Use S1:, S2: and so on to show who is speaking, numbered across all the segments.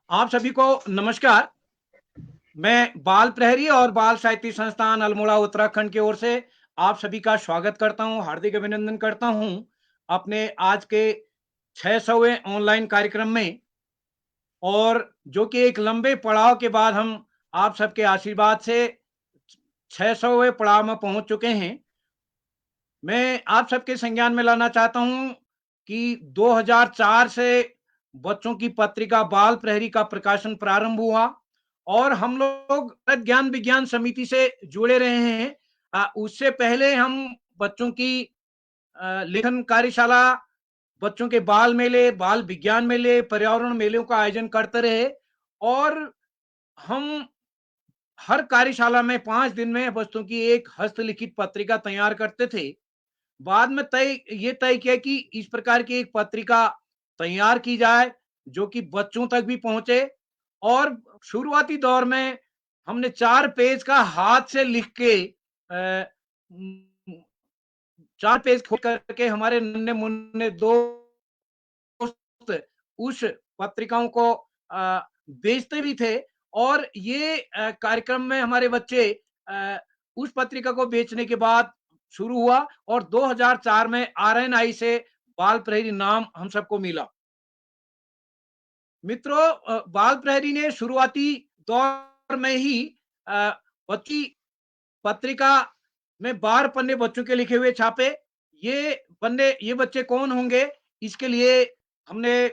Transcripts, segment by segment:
S1: आप सभी को नमस्कार। मैं बाल प्रहरी और बाल साहित्य संस्थान अल्मोड़ा उत्तराखंड की ओर से आप सभी का स्वागत करता हूं, हार्दिक अभिनंदन करता हूं अपने आज के 600वें ऑनलाइन कार्यक्रम में। और जो कि एक लंबे पड़ाव के बाद हम आप सबके आशीर्वाद से 600वें पड़ाव में पहुंच चुके हैं। मैं आप सबके संज्ञान में लाना चाहता हूं कि 2004 से बच्चों की पत्रिका बाल प्रहरी का प्रकाशन प्रारंभ हुआ और हम लोग ज्ञान विज्ञान समिति से जुड़े रहे हैं। उससे पहले हम बच्चों की लेखन कार्यशाला, बच्चों के बाल मेले, बाल विज्ञान मेले, पर्यावरण मेलों का आयोजन करते रहे और हम हर कार्यशाला में 5 दिन में बच्चों की एक हस्तलिखित पत्रिका तैयार करते थे। बाद में तय किया कि इस प्रकार की एक पत्रिका तैयार की जाए जो कि बच्चों तक भी पहुंचे। और शुरुआती दौर में हमने 4 पेज का हाथ से लिख के 4 पेज खोल करके हमारे नन्हे मुन्ने दोस्त उस पत्रिकाओं को बेचते भी थे। और ये कार्यक्रम में हमारे बच्चे उस पत्रिका को बेचने के बाद शुरू हुआ और 2004 में आरएनआई से बाल प्रहरी नाम हम सबको मिला। मित्रों, बाल प्रहरी ने शुरुआती दौर में ही बच्ची पत्रिका में 12 पन्ने बच्चों के लिखे हुए छापे। ये बच्चे कौन होंगे, इसके लिए हमने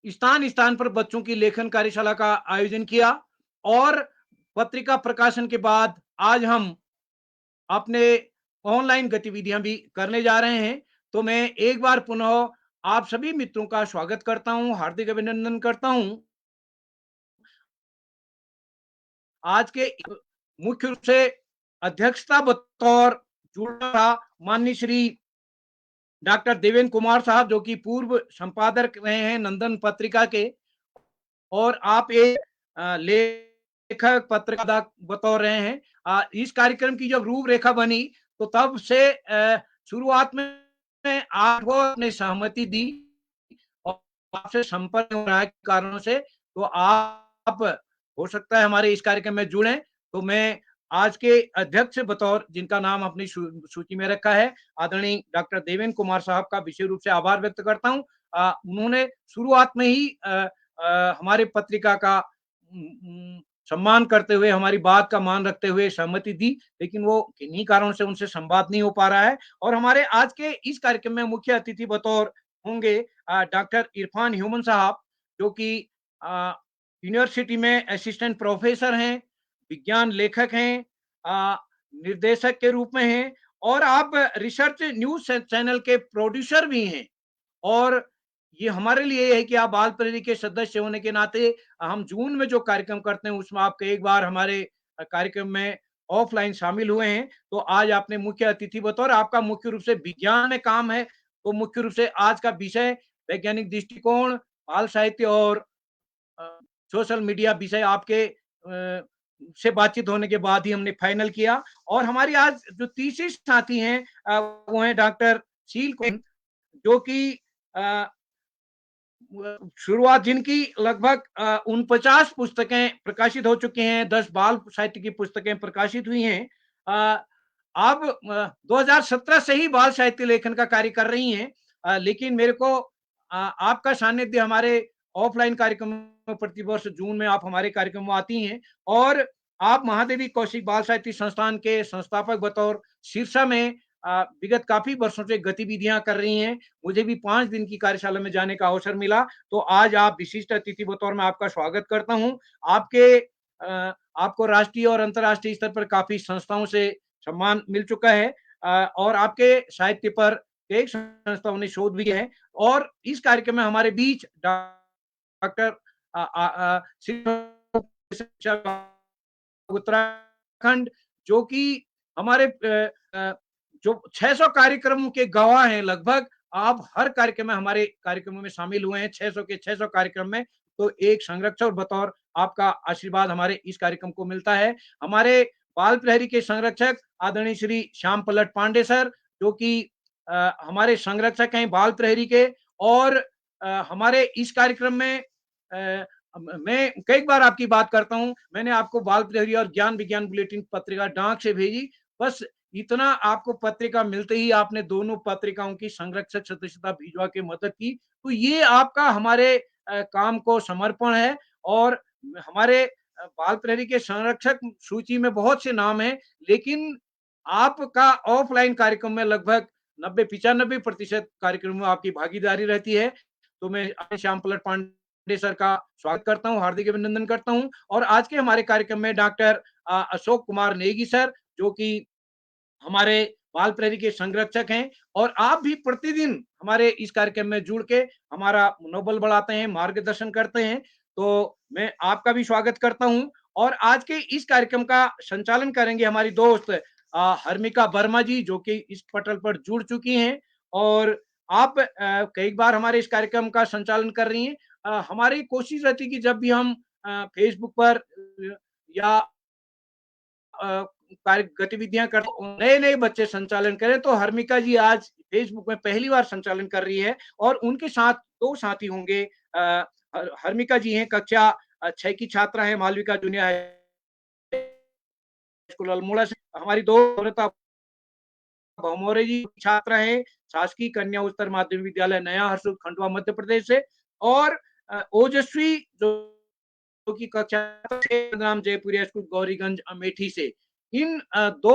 S1: स्थान स्थान पर बच्चों की लेखन कार्यशाला का आयोजन किया। और पत्रिका प्रकाशन के बाद आज हम अपने ऑनलाइन गतिविधियां भी करने जा रहे हैं। तो मैं एक बार पुनः आप सभी मित्रों का स्वागत करता हूं, हार्दिक अभिनंदन करता हूं। आज के मुख्य रूप से अध्यक्षता बतौर जुड़ा था माननीय श्री डॉक्टर देवेंद्र कुमार साहब, जो कि पूर्व संपादक रहे हैं नंदन पत्रिका के। और आप एक लेखक पत्रकार बतौर रहे हैं। इस कार्यक्रम की जब रूपरेखा बनी तो तब से शुरुआत में आपको अपनी सहमति दी और आपसे संपर्क हो रहा है कारणों से, तो आप हो सकता है हमारे इस कार्यक्रम में जुड़े। तो मैं आज के अध्यक्ष बतौर जिनका नाम अपनी सूची में रखा है, आदरणीय डॉक्टर देवेंद्र कुमार साहब का विशेष रूप से आभार व्यक्त करता हूं। उन्होंने शुरुआत में ही हमारे पत्रिका का सम्मान करते हुए, हमारी बात का मान रखते हुए सहमति दी, लेकिन वो किन्हीं कारणों से उनसे संवाद नहीं हो पा रहा है। और हमारे आज के इस कार्यक्रम में मुख्य अतिथि बतौर होंगे डॉक्टर इरफान ह्यूमन साहब, जो कि यूनिवर्सिटी में असिस्टेंट प्रोफेसर हैं, विज्ञान लेखक हैं, निर्देशक के रूप में हैं और आप रिसर्च न्यूज चैनल के प्रोड्यूसर भी हैं। और ये हमारे लिए है कि आप बाल प्रहरी के सदस्य होने के नाते हम जून में जो कार्यक्रम करते हैं उसमें आप एक बार हमारे कार्यक्रम में ऑफलाइन शामिल हुए हैं। तो आज आपने मुख्य अतिथि बतौर, आपका मुख्य रूप से विज्ञान में काम है, तो मुख्य रूप से आज का विषय वैज्ञानिक दृष्टिकोण, बाल साहित्य और सोशल मीडिया विषय आपके से बातचीत होने के बाद ही हमने फाइनल किया। और हमारी आज जो तीसरी साथी हैं वो हैं डॉक्टर शील कौर, जो कि शुरुआत जिनकी लगभग 49 पुस्तकें प्रकाशित हो चुकी हैं, 10 बाल साहित्य की पुस्तकें प्रकाशित हुई हैं। आप 2017 से ही बाल साहित्य लेखन का कार्य कर रही हैं। लेकिन मेरे को आपका सानिध्य हमारे ऑफलाइन कार्यक्रम में प्रतिवर्ष जून में आप हमारे कार्यक्रम में आती हैं। और आप महादेवी कौशिक बाल साहित्य संस्थान के संस्थापक बतौर सिरसा में विगत काफी वर्षों से गतिविधियां कर रही हैं। मुझे भी 5 दिन की कार्यशाला में जाने का अवसर मिला, तो आज आप विशिष्ट अतिथि बतौर मैं आपका स्वागत करता हूं। आपको राष्ट्रीय और अंतर्राष्ट्रीय स्तर पर काफी संस्थाओं से सम्मान मिल चुका है और आपके साहित्य पर एक संस्थाओं ने शोध भी किया है। और इस कार्यक्रम में हमारे बीच डॉक्टर उत्तराखंड, जो कि हमारे जो 600 कार्यक्रमों के गवाह हैं लगभग। आप हर कार्यक्रम में हमारे कार्यक्रमों में शामिल हुए हैं, 600 के 600 कार्यक्रम में। तो एक संरक्षक बतौर आपका आशीर्वाद हमारे इस कार्यक्रम को मिलता है। हमारे बाल प्रहरी के संरक्षक आदरणीय श्री श्याम पलट पांडे सर, जो कि हमारे संरक्षक हैं बाल प्रहरी के। और हमारे इस कार्यक्रम में मैं कई बार आपकी बात करता हूँ। मैंने आपको बाल प्रहरी और ज्ञान विज्ञान बुलेटिन पत्रिका डाक से भेजी। बस इतना आपको पत्रिका मिलते ही आपने दोनों पत्रिकाओं की संरक्षक सदस्यता भिजवा के मदद की। तो ये आपका हमारे काम को समर्पण है और हमारे बाल प्रहरी के संरक्षक सूची में बहुत से नाम हैं, लेकिन आपका ऑफलाइन कार्यक्रम में लगभग 90-95% कार्यक्रम में आपकी भागीदारी रहती है। तो मैं श्याम पलट पांडे सर का स्वागत करता हूँ, हार्दिक अभिनंदन करता हूँ। और आज के हमारे कार्यक्रम में डॉक्टर अशोक कुमार नेगी सर, जो कि हमारे बाल प्रहरी के संरक्षक हैं और आप भी प्रतिदिन हमारे इस कार्यक्रम में जुड़ के हमारा मनोबल बढ़ाते हैं, मार्गदर्शन करते हैं। तो मैं आपका भी स्वागत करता हूं। और आज के इस कार्यक्रम का संचालन करेंगे हमारी दोस्त हर्मिका वर्मा जी, जो कि इस पटल पर जुड़ चुकी हैं। और आप कई बार हमारे इस कार्यक्रम का संचालन कर रही हैं। हमारी कोशिश रहती है कि जब भी हम फेसबुक पर या कार्य गतिविधियां कर नए नए बच्चे संचालन करें, तो हर्मिका जी आज फेसबुक में पहली बार संचालन कर रही है और उनके साथ दो साथी होंगे। हर्मिका जी हैं कक्षा 6 की छात्रा है, Malvika junior high school Almora से। हमारी दो अमृता भमोरे जी छात्रा है, शासकीय कन्या उच्चतर माध्यमिक विद्यालय नया हरसुर खंडवा मध्य प्रदेश से। और ओजस्वी जो की कक्षा नाम जयपुरिया स्कूल गौरीगंज अमेठी से। इन दो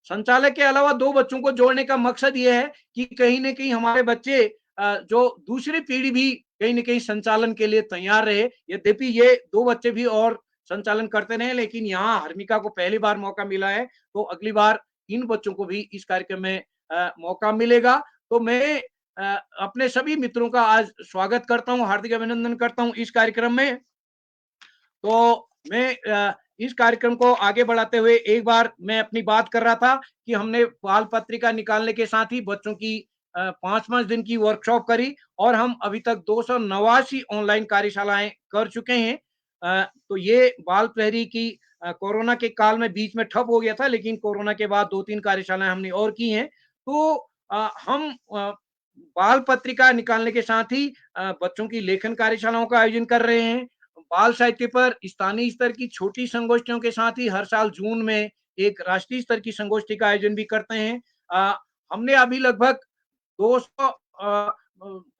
S1: संचालक के अलावा दो बच्चों को जोड़ने का मकसद ये है कि कहीं न कहीं हमारे बच्चे जो दूसरी पीढ़ी भी कहीं न कहीं संचालन के लिए तैयार रहे। यद्यपि ये दो बच्चे भी और संचालन करते रहे, लेकिन यहाँ हर्मिका को पहली बार मौका मिला है, तो अगली बार इन बच्चों को भी इस कार्यक्रम में मौका मिलेगा। तो मैं अपने सभी मित्रों का आज स्वागत करता हूँ, हार्दिक अभिनंदन करता हूँ इस कार्यक्रम में। तो मैं इस कार्यक्रम को आगे बढ़ाते हुए एक बार मैं अपनी बात कर रहा था कि हमने बाल पत्रिका निकालने के साथ ही बच्चों की 5-5 दिन की वर्कशॉप करी और हम अभी तक 289 ऑनलाइन कार्यशालाएं कर चुके हैं। तो ये बाल प्रहरी की कोरोना के काल में बीच में ठप हो गया था, लेकिन कोरोना के बाद 2-3 कार्यशालाएं हमने और की हैं। तो हम बाल पत्रिका निकालने के साथ ही बच्चों की लेखन कार्यशालाओं का आयोजन कर रहे हैं। बाल साहित्य पर स्थानीय स्तर की छोटी संगोष्ठियों के साथ ही हर साल जून में एक राष्ट्रीय स्तर की संगोष्ठी का आयोजन भी करते हैं। हमने अभी लगभग 200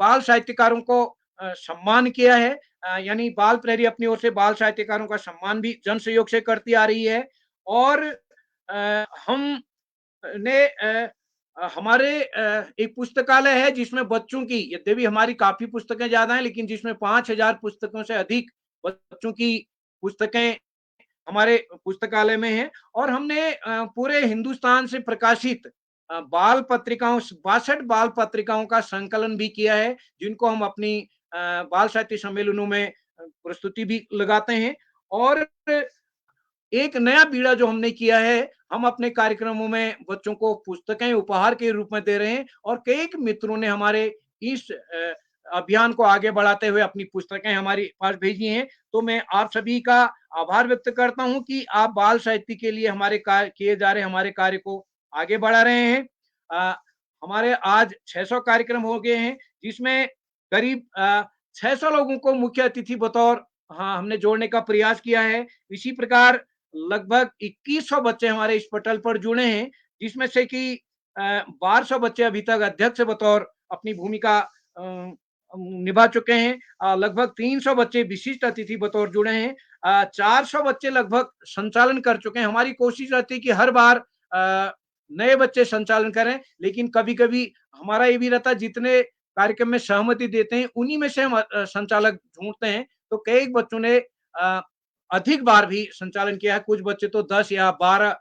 S1: बाल साहित्यकारों को सम्मान किया है। यानी बाल प्रहरी अपनी ओर से बाल साहित्यकारों का सम्मान भी जन सहयोग से करती आ रही है। और हम ने हमारे एक पुस्तकालय है जिसमें बच्चों की, यद्यपि हमारी काफी पुस्तकें ज्यादा हैं, लेकिन जिसमें 5000 पुस्तकों से अधिक बच्चों की पुस्तकें हमारे पुस्तकालय में हैं। और हमने पूरे हिंदुस्तान से प्रकाशित बाल पत्रिकाओं 62 बाल पत्रिकाओं का संकलन भी किया है, जिनको हम अपनी बाल साहित्य सम्मेलनों में प्रस्तुति भी लगाते हैं। और एक नया बीड़ा जो हमने किया है, हम अपने कार्यक्रमों में बच्चों को पुस्तकें उपहार के रूप में दे रहे हैं और कई मित्रों ने हमारे इस अभियान को आगे बढ़ाते हुए अपनी पुस्तकें हमारे पास भेजी हैं। तो मैं आप सभी का आभार व्यक्त करता हूं कि आप बाल साहित्य के लिए हमारे किए जा रहे हमारे कार्य को आगे बढ़ा रहे हैं। हमारे आज 600 कार्यक्रम हो गए हैं, जिसमें करीब 600 लोगों को मुख्य अतिथि बतौर हमने जोड़ने का प्रयास किया है। इसी प्रकार लगभग 2100 बच्चे हमारे इस पटल पर जुड़े हैं, जिसमें से कि 1200 बच्चे अभी तक अध्यक्ष बतौर अपनी भूमिका निभा चुके हैं। लगभग 300 बच्चे विशिष्ट अतिथि बतौर जुड़े हैं। 400 बच्चे लगभग संचालन कर चुके हैं। हमारी कोशिश रहती है कि हर बार नए बच्चे संचालन करें, लेकिन कभी-कभी हमारा ये भी रहता है जितने कार्यक्रम में सहमति देते हैं उन्हीं में से हम संचालक ढूंढते हैं। तो कई बच्चों ने अधिक बार भी संचालन किया है, कुछ बच्चे तो 10 या 12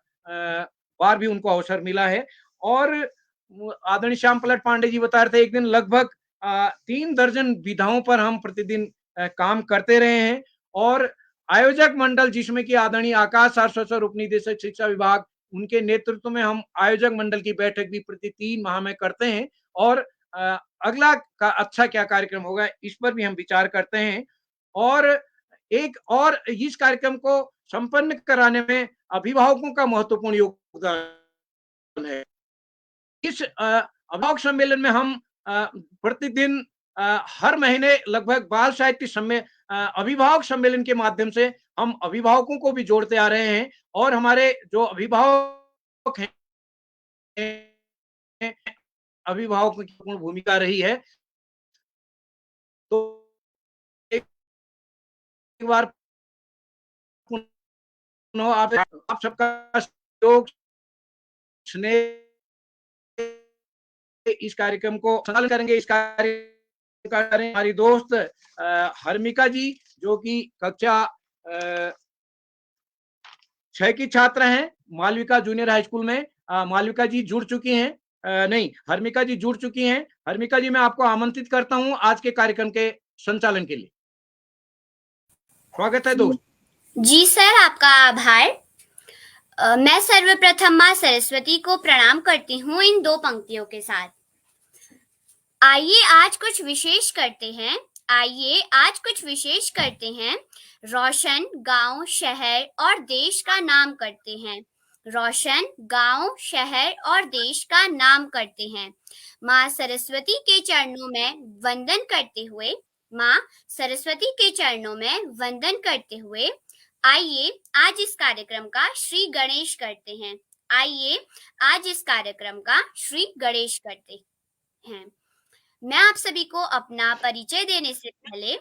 S1: बार भी उनको अवसर मिला है। और आदरणीय श्याम पलट पांडे जी बता रहे थे, एक दिन लगभग 3 दर्जन विधाओं पर हम प्रतिदिन काम करते रहे हैं। और आयोजक मंडल, जिसमें कि आदरणीय आकाश सारस्वत उप निदेशक शिक्षा विभाग, उनके नेतृत्व में हम आयोजक मंडल की बैठक भी प्रति 3 माह में करते हैं। और अगला का अच्छा क्या कार्यक्रम होगा, इस पर भी हम विचार करते हैं। और एक और इस कार्यक्रम को संपन्न कराने में अभिभावकों का महत्वपूर्ण योगदान है। इस अभिभावक सम्मेलन में हम प्रतिदिन हर महीने लगभग बाल साहित्य अभिभावक सम्मेलन के माध्यम से हम अभिभावकों को भी जोड़ते आ रहे हैं और हमारे जो अभिभावक हैं, अभिभावकों की पूर्ण भूमिका रही है। तो एक बार पुनः आप सबका सहयोग, स्नेह इस कार्यक्रम को संचालन करेंगे। इस कार्य का करें हमारी दोस्त हर्मिका जी, जो कि कक्षा 6 की छात्र हैं मालविका जूनियर हाई स्कूल में। मालविका जी जुड़ चुकी हैं, नहीं, हर्मिका जी जुड़ चुकी हैं। हर्मिका जी, मैं आपको आमंत्रित करता हूं आज के कार्यक्रम के संचालन के लिए। स्वागत है दोस्त।
S2: जी सर, आपका आभार। मैं सर्वप्रथम माँ सरस्वती को प्रणाम करती हूँ इन 2 पंक्तियों के साथ। आइए आज कुछ विशेष करते हैं, रोशन गांव, शहर और देश का नाम करते हैं। रोशन गांव, शहर और देश का नाम करते हैं। माँ सरस्वती के चरणों में वंदन करते हुए आइए आज इस कार्यक्रम का श्री गणेश करते हैं। मैं आप सभी को अपना परिचय देने से पहले,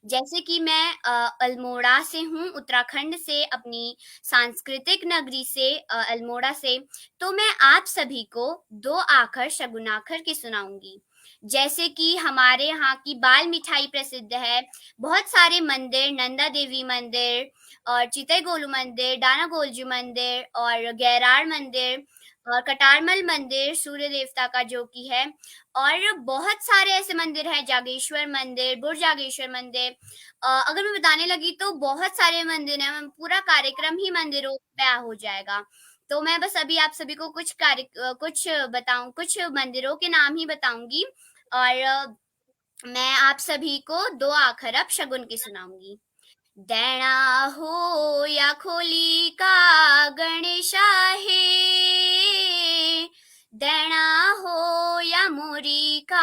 S2: जैसे कि मैं अल्मोड़ा से हूँ, उत्तराखंड से, अपनी सांस्कृतिक नगरी से अल्मोड़ा से, तो मैं आप सभी को 2 आखर शगुनाखर की सुनाऊंगी। जैसे कि हमारे यहाँ की बाल मिठाई प्रसिद्ध है, बहुत सारे मंदिर, नंदा देवी मंदिर और चितई गोलू मंदिर, डाना गोलजू मंदिर और गैराड़ मंदिर और कटारमल मंदिर सूर्य देवता का जो कि है, और बहुत सारे ऐसे मंदिर हैं, जागेश्वर मंदिर, बुर्ज जागेश्वर मंदिर। अगर मैं बताने लगी तो बहुत सारे मंदिर हैं, पूरा कार्यक्रम ही मंदिरों पे हो जाएगा। तो मैं बस अभी आप सभी को कुछ मंदिरों के नाम ही बताऊंगी और मैं आप सभी को 2 आखर अब शगुन की सुनाऊंगी। दैणा हो या खोली का गणेशा है, दैणा हो या मोरी का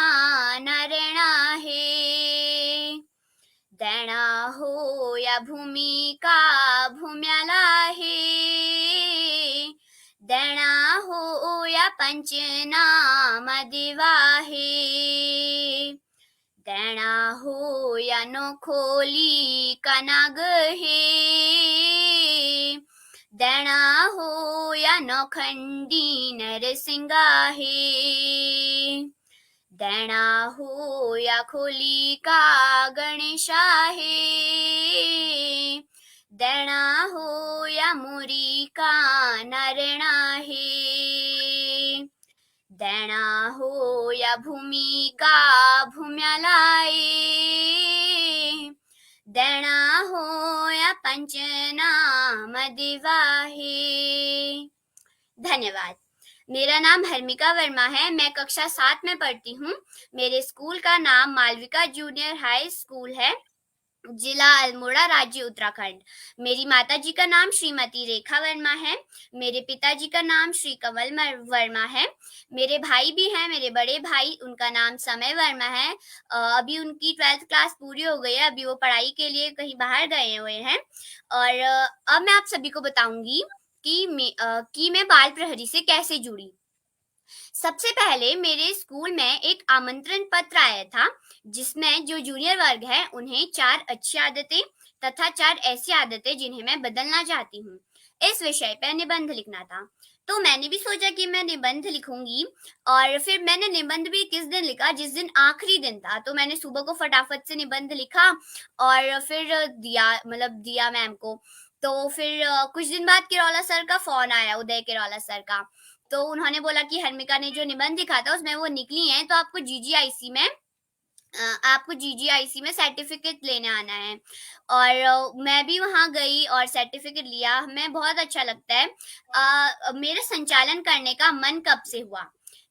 S2: नारायणा है, दैणा हो या भूमि का भूम्याला है, दैणा हो या पंचनाम दिवा है, दैणा हो या नोखोली का नाग है, दैणा हो या नौखंडी नरसिंगा है, दैणा हो या खोली का गणेशा है, दैणा हो या मोरी का नारायणा है, दैणा हो या भूमि का भूम्याला है, दैणा हो या पंचनाम दिवा है। धन्यवाद। मेरा नाम हर्मिका वर्मा है। मैं कक्षा 7 में पढ़ती हूँ। मेरे स्कूल का नाम मालविका जूनियर हाई स्कूल है, जिला अल्मोड़ा, राज्य उत्तराखंड। मेरी माताजी का नाम श्रीमती रेखा वर्मा है। मेरे पिताजी का नाम श्री कमल वर्मा है। मेरे भाई भी हैं, मेरे बड़े भाई, उनका नाम समय वर्मा है। अभी उनकी 12th क्लास पूरी हो गई है, अभी वो पढ़ाई के लिए कहीं बाहर गए हुए हैं। और अब मैं आप सभी को बताऊंगी कि मैं बाल प्रहरी से कैसे जुड़ी। सबसे पहले मेरे स्कूल में एक आमंत्रण पत्र आया था, जिसमें जो जूनियर वर्ग है उन्हें 4 अच्छी आदतें तथा 4 ऐसी आदतें जिन्हें मैं बदलना चाहती हूँ, इस विषय पर निबंध लिखना था। तो मैंने भी सोचा कि मैं निबंध लिखूंगी, और फिर मैंने निबंध भी किस दिन लिखा, जिस दिन आखिरी दिन था। तो मैंने सुबह को फटाफट से निबंध लिखा और फिर दिया मैम को। तो फिर कुछ दिन बाद किरौला सर का फोन आया, उदय किरौला सर का। तो उन्होंने बोला कि हर्मिका ने जो निबंध लिखा था उसमें वो निकली हैं, तो आपको जीजीआईसी में सर्टिफिकेट लेने आना है। और मैं भी वहां गई और सर्टिफिकेट लिया। हमें बहुत अच्छा लगता है। मेरा संचालन करने का मन कब से हुआ?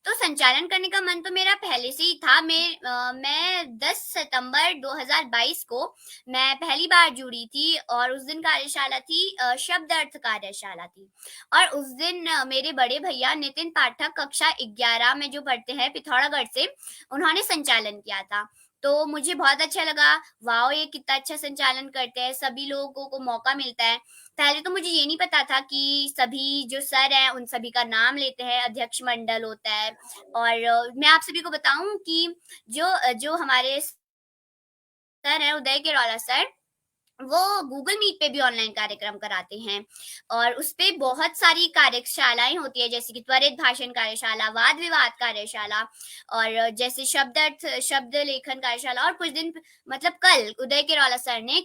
S2: तो संचालन करने का मन तो मेरा पहले से ही था। मैं 10 सितंबर 2022 को मैं पहली बार जुड़ी थी, और उस दिन कार्यशाला थी, शब्द अर्थ कार्यशाला थी। और उस दिन मेरे बड़े भैया नितिन पाठक कक्षा 11 में जो पढ़ते हैं पिथौरागढ़ से, उन्होंने संचालन किया था। तो मुझे बहुत अच्छा लगा, वाओ! ये कितना अच्छा संचालन करते हैं, सभी लोगों को मौका मिलता है। पहले तो मुझे ये नहीं पता था कि सभी जो सर हैं, उन सभी का नाम लेते हैं, अध्यक्ष मंडल होता है। और मैं आप सभी को बताऊँ कि जो हमारे सर हैं, उदय किरौला सर, वो गूगल मीट पे भी ऑनलाइन कार्यक्रम कराते हैं और उसपे बहुत सारी कार्यशालाएं होती है, जैसे कि त्वरित भाषण कार्यशाला, वाद विवाद कार्यशाला और जैसे शब्द लेखन कार्यशाला। और कुछ दिन मतलब कल उदय किरौला सर ने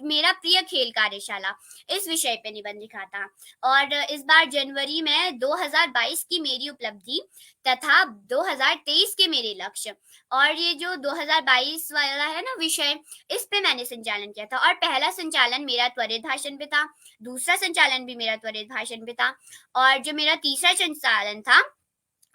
S2: मेरा प्रिय खेल कार्यशाला इस विषय पे निबंध लिखा था। और इस बार जनवरी में 2022 की मेरी उपलब्धि तथा 2023 के मेरे लक्ष्य, और ये जो 2022 वाला है ना विषय, इस पे मैंने संचालन किया था। और पहला संचालन मेरा त्वरित भाषण पे था, दूसरा संचालन भी मेरा त्वरित भाषण पे था और जो मेरा तीसरा संचालन था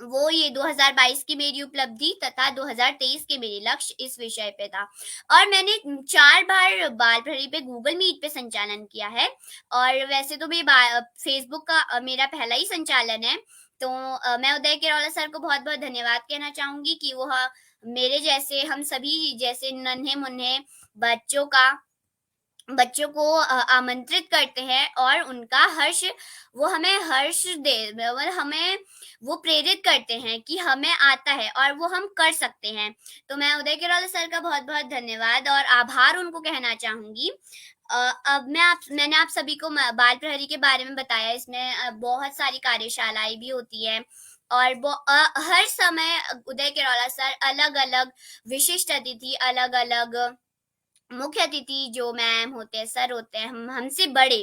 S2: वो ये 2022 की मेरी उपलब्धि तथा 2023 के मेरे लक्ष्य इस विषय पे था। और मैंने 4 बार बाल प्रहरी पे गूगल मीट पे संचालन किया है और वैसे तो फेसबुक का मेरा पहला ही संचालन है। तो मैं उदय किरौला सर को बहुत-बहुत धन्यवाद कहना चाहूँगी कि वो मेरे जैसे हम सभी जैसे नन्हे-मुन्ने बच्चों का बच्चों को आमंत्रित करते हैं और उनका वो हमें हर्ष दे मतलब हमें वो प्रेरित करते हैं कि हमें आता है और वो हम कर सकते हैं। तो मैं उदय किरौला सर का बहुत-बहुत धन्यवाद और आभार उनको कहना चाहूँगी। अब मैंने आप सभी को बाल प्रहरी के बारे में बताया, इसमें बहुत सारी कार्यशालाएँ भी होती हैं और हर समय उदय किरौला सर अलग-अलग विशिष्ट अतिथि, अलग-अलग मुख्य अतिथि जो मैम होते हैं, सर होते हैं, हम हमसे बड़े,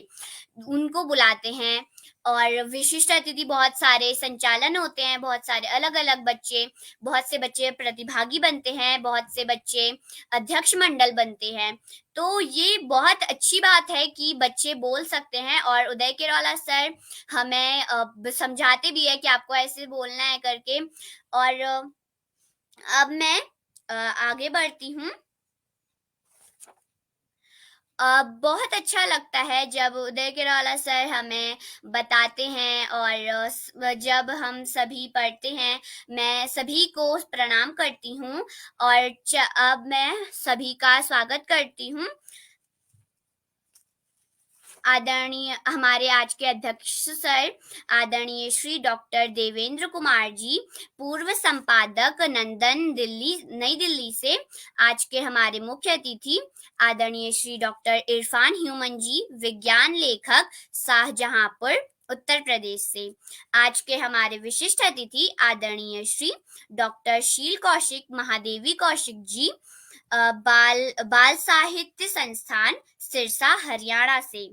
S2: उनको बुलाते हैं और विशिष्ट अतिथि बहुत सारे संचालन होते हैं, बहुत सारे अलग-अलग बच्चे, बहुत से बच्चे प्रतिभागी बनते हैं, बहुत से बच्चे अध्यक्ष मंडल बनते हैं। तो ये बहुत अच्छी बात है कि बच्चे बोल सकते हैं और उदय किरौला सर हमें समझाते भी है कि आपको ऐसे बोलना है करके। और अब मैं आगे बढ़ती हूँ। बहुत अच्छा लगता है जब उदय किरौला सर हमें बताते हैं और जब हम सभी पढ़ते हैं, मैं सभी को प्रणाम करती हूँ और अब मैं सभी का स्वागत करती हूँ। आदरणीय हमारे आज के अध्यक्ष सर आदरणीय श्री डॉक्टर देवेंद्र कुमार जी, पूर्व संपादक नई दिल्ली से। आज के हमारे मुख्य अतिथि आदरणीय श्री डॉक्टर इरफान ह्यूमन जी, विज्ञान लेखक, शाहजहांपुर, उत्तर प्रदेश से। आज के हमारे विशिष्ट अतिथि आदरणीय श्री डॉक्टर शील कौशिक महादेवी कौशिक जी, बाल साहित्य संस्थान सिरसा, हरियाणा से।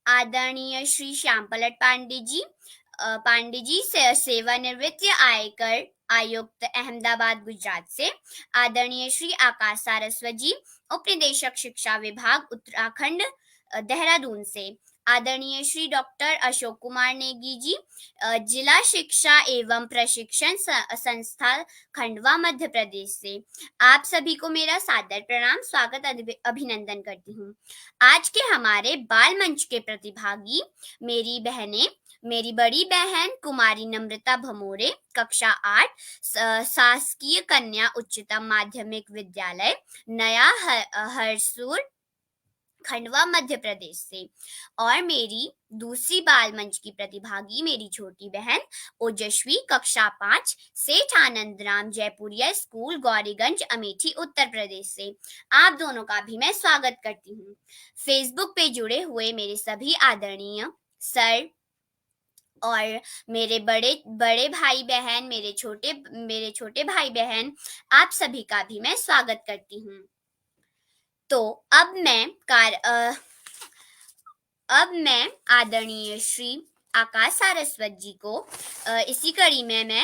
S2: आदरणीय श्री श्याम पलट पांडे जी सेवानिवृत्त आयकर आयुक्त, अहमदाबाद, गुजरात से। आदरणीय श्री आकाश सारस्वत जी, उप निदेशक शिक्षा विभाग, उत्तराखंड, देहरादून से। आदरणीय श्री डॉक्टर अशोक कुमार नेगी जी, जिला शिक्षा एवं प्रशिक्षण संस्था, खंडवा, मध्य प्रदेश से। आप सभी को मेरा सादर प्रणाम, स्वागत, अभिनंदन करती हूँ। आज के हमारे बाल मंच के प्रतिभागी मेरी बहनें, मेरी बड़ी बहन कुमारी नम्रता भमोरे, कक्षा 8, शासकीय कन्या उच्चतम माध्यमिक विद्यालय, नया हरसूर, खंडवा, मध्य प्रदेश से। और मेरी दूसरी बाल मंच की प्रतिभागी मेरी छोटी बहन ओजस्वी, कक्षा 5, सेठ आनंद राम जयपुरिया स्कूल, गौरीगंज, अमेठी, उत्तर प्रदेश से। आप दोनों का भी मैं स्वागत करती हूँ। फेसबुक पे जुड़े हुए मेरे सभी आदरणीय सर और मेरे बड़े भाई बहन, मेरे छोटे भाई बहन, आप सभी का भी मैं स्वागत करती हूँ। तो अब मैं आदरणीय श्री आकाश सारस्वत जी को इसी कड़ी में मैं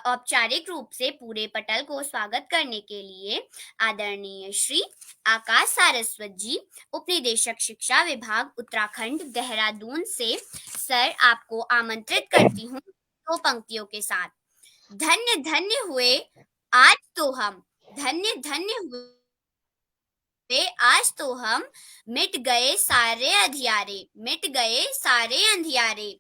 S2: औपचारिक रूप से पूरे पटल को स्वागत करने के लिए आदरणीय श्री आकाश सारस्वत जी, उप निदेशक शिक्षा विभाग, उत्तराखंड, देहरादून से, सर आपको आमंत्रित करती हूँ 2 पंक्तियों के साथ। धन्य धन्य हुए आज तो हम, धन्य धन्य हुए आज तो हम, मिट गए सारे अंधियारे,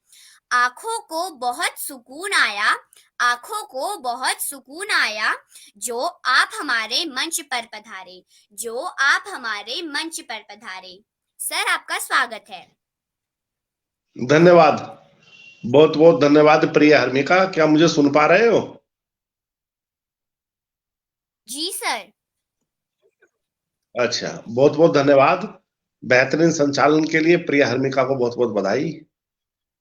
S2: आंखों को बहुत सुकून आया, आंखों को बहुत सुकून आया जो आप हमारे मंच पर पधारे, जो आप हमारे मंच पर पधारे। सर, आपका स्वागत है।
S3: धन्यवाद, बहुत बहुत धन्यवाद प्रिय हर्मिका। क्या मुझे सुन पा रहे हो?
S2: जी सर।
S3: अच्छा, बहुत बहुत धन्यवाद। बेहतरीन संचालन के लिए प्रिय हर्मिका को बहुत बहुत बधाई।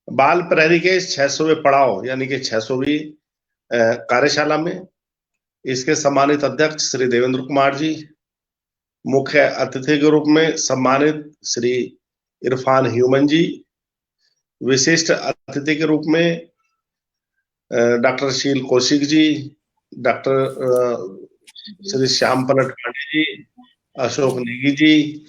S3: बाल प्रहरी के 600वें पड़ाव यानी कि 600वीं कार्यशाला में इसके सम्मानित अध्यक्ष श्री देवेंद्र कुमार जी, मुख्य अतिथि के रूप में सम्मानित श्री इरफान ह्यूमन जी, विशिष्ट अतिथि के रूप में डॉक्टर शील कौशिक जी, डॉक्टर श्री श्याम पलट पांडे जी, अशोक नेगी जी,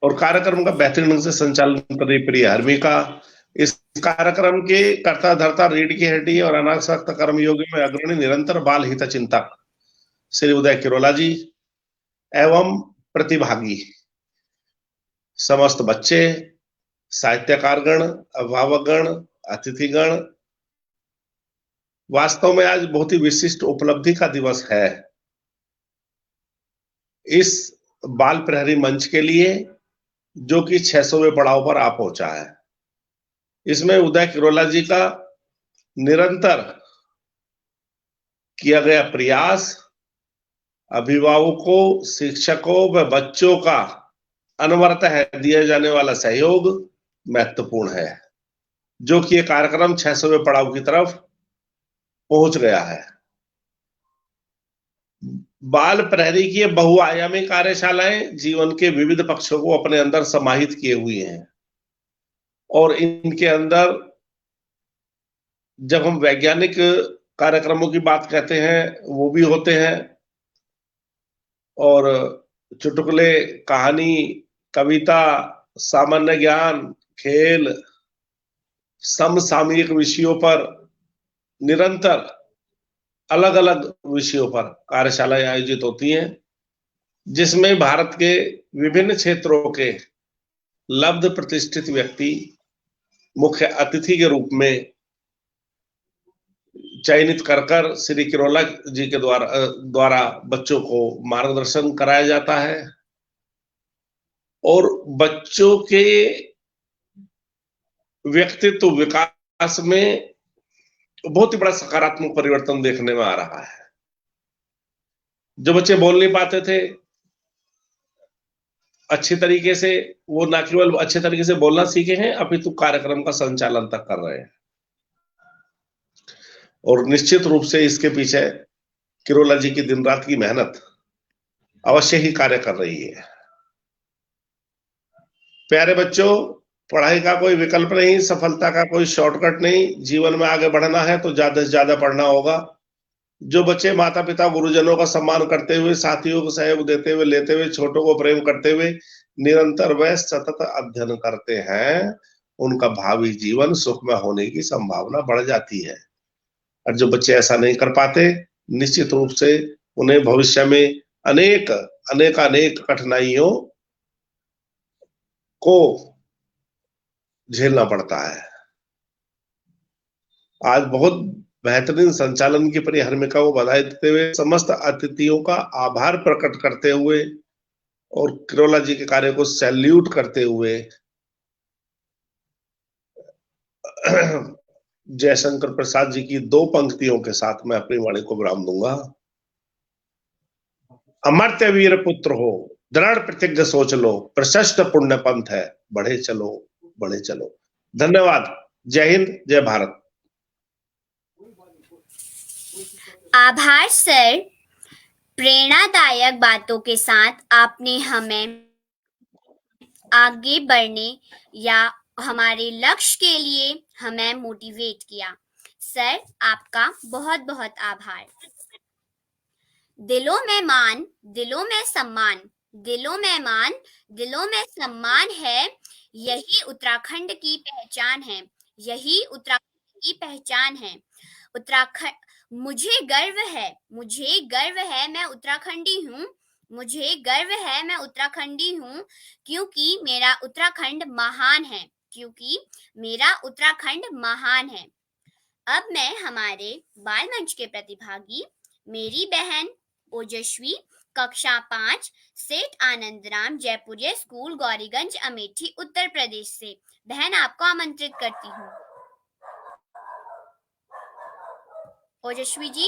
S3: और कार्यक्रम का बेहतरीन ढंग से संचालन कर रही प्रिय हर्मिका। इस कार्यक्रम के कर्ता धर्ता, रीढ़ की हड्डी और अनासक्त कर्मयोगी में अग्रणी निरंतर बाल हित चिंतक श्री उदय किरोला जी एवं प्रतिभागी समस्त बच्चे, साहित्यकारगण, अभिभावकगण, अतिथिगण, वास्तव में आज बहुत ही विशिष्ट उपलब्धि का दिवस है इस बाल प्रहरी मंच के लिए, जो कि 600वें पड़ाव पर आ पहुंचा है। इसमें उदय किरोला जी का निरंतर किया गया प्रयास, अभिभावकों, शिक्षकों व बच्चों का अनवरत है दिया जाने वाला सहयोग महत्वपूर्ण है, जो कि ये कार्यक्रम 600वें पड़ाव की तरफ पहुंच गया है। बाल प्रहरी की बहुआयामी कार्यशालाएं जीवन के विविध पक्षों को अपने अंदर समाहित किए हुए हैं, और इनके अंदर जब हम वैज्ञानिक कार्यक्रमों की बात कहते हैं वो भी होते हैं, और चुटकुले, कहानी, कविता, सामान्य ज्ञान, खेल, समसामयिक विषयों पर निरंतर अलग अलग विषयों पर कार्यशालाएं आयोजित होती हैं, जिसमें भारत के विभिन्न क्षेत्रों के लब्ध प्रतिष्ठित व्यक्ति मुख्य अतिथि के रूप में चयनित कर श्री किरोला जी के द्वारा बच्चों को मार्गदर्शन कराया जाता है, और बच्चों के व्यक्तित्व विकास में बहुत ही बड़ा सकारात्मक परिवर्तन देखने में आ रहा है। जो बच्चे बोल नहीं पाते थे अच्छी तरीके से, वो न केवल अच्छे तरीके से बोलना सीखे हैं, अपितु कार्यक्रम का संचालन तक कर रहे हैं, और निश्चित रूप से इसके पीछे किरोला जी की दिन रात की मेहनत अवश्य ही कार्य कर रही है। प्यारे बच्चों, पढ़ाई का कोई विकल्प नहीं, सफलता का कोई शॉर्टकट नहीं। जीवन में आगे बढ़ना है तो ज्यादा से ज्यादा पढ़ना होगा। जो बच्चे माता पिता गुरुजनों का सम्मान करते हुए, साथियों को सहयोग देते हुए, लेते हुए, छोटों को प्रेम करते हुए निरंतर व सतत अध्ययन करते हैं, उनका भावी जीवन सुखमय होने की संभावना बढ़ जाती है। और जो बच्चे ऐसा नहीं कर पाते, निश्चित रूप से उन्हें भविष्य में अनेक कठिनाइयों को झेलना पड़ता है। आज बहुत बेहतरीन संचालन की प्रिय हर्मिका को बधाई देते हुए, समस्त अतिथियों का आभार प्रकट करते हुए और किरोला जी के कार्य को सैल्यूट करते हुए जयशंकर प्रसाद जी की 2 पंक्तियों के साथ मैं अपनी वाणी को विराम दूंगा। अमर्त्य वीर पुत्र हो, दृढ़ प्रतिज्ञ सोच लो, प्रशस्त पुण्य पंथ है, बढ़े चलो बढ़े चलो। धन्यवाद। जय हिंद, जय भारत।
S2: आभार सर। प्रेरणादायक बातों के साथ आपने हमें आगे बढ़ने या हमारे लक्ष्य के लिए हमें मोटिवेट किया। सर, आपका बहुत बहुत आभार। दिलों में मान, दिलों में सम्मान, दिलों में मान, दिलों में सम्मान है, यही उत्तराखंड की पहचान है, यही उत्तराखंड की पहचान है। उत्तराखंड, मुझे गर्व है, मुझे गर्व है, मैं उत्तराखंडी हूँ, मुझे गर्व है, मैं उत्तराखंडी हूँ, क्योंकि मेरा उत्तराखंड महान है, क्योंकि मेरा उत्तराखंड महान है। अब मैं हमारे बाल मंच के प्रतिभागी मेरी बहन ओजस्वी कक्षा 5 सेठ आनंदराम जयपुरिया स्कूल गौरीगंज अमेठी उत्तर प्रदेश से बहन आपको आमंत्रित करती हूँ। ओजस्वी जी,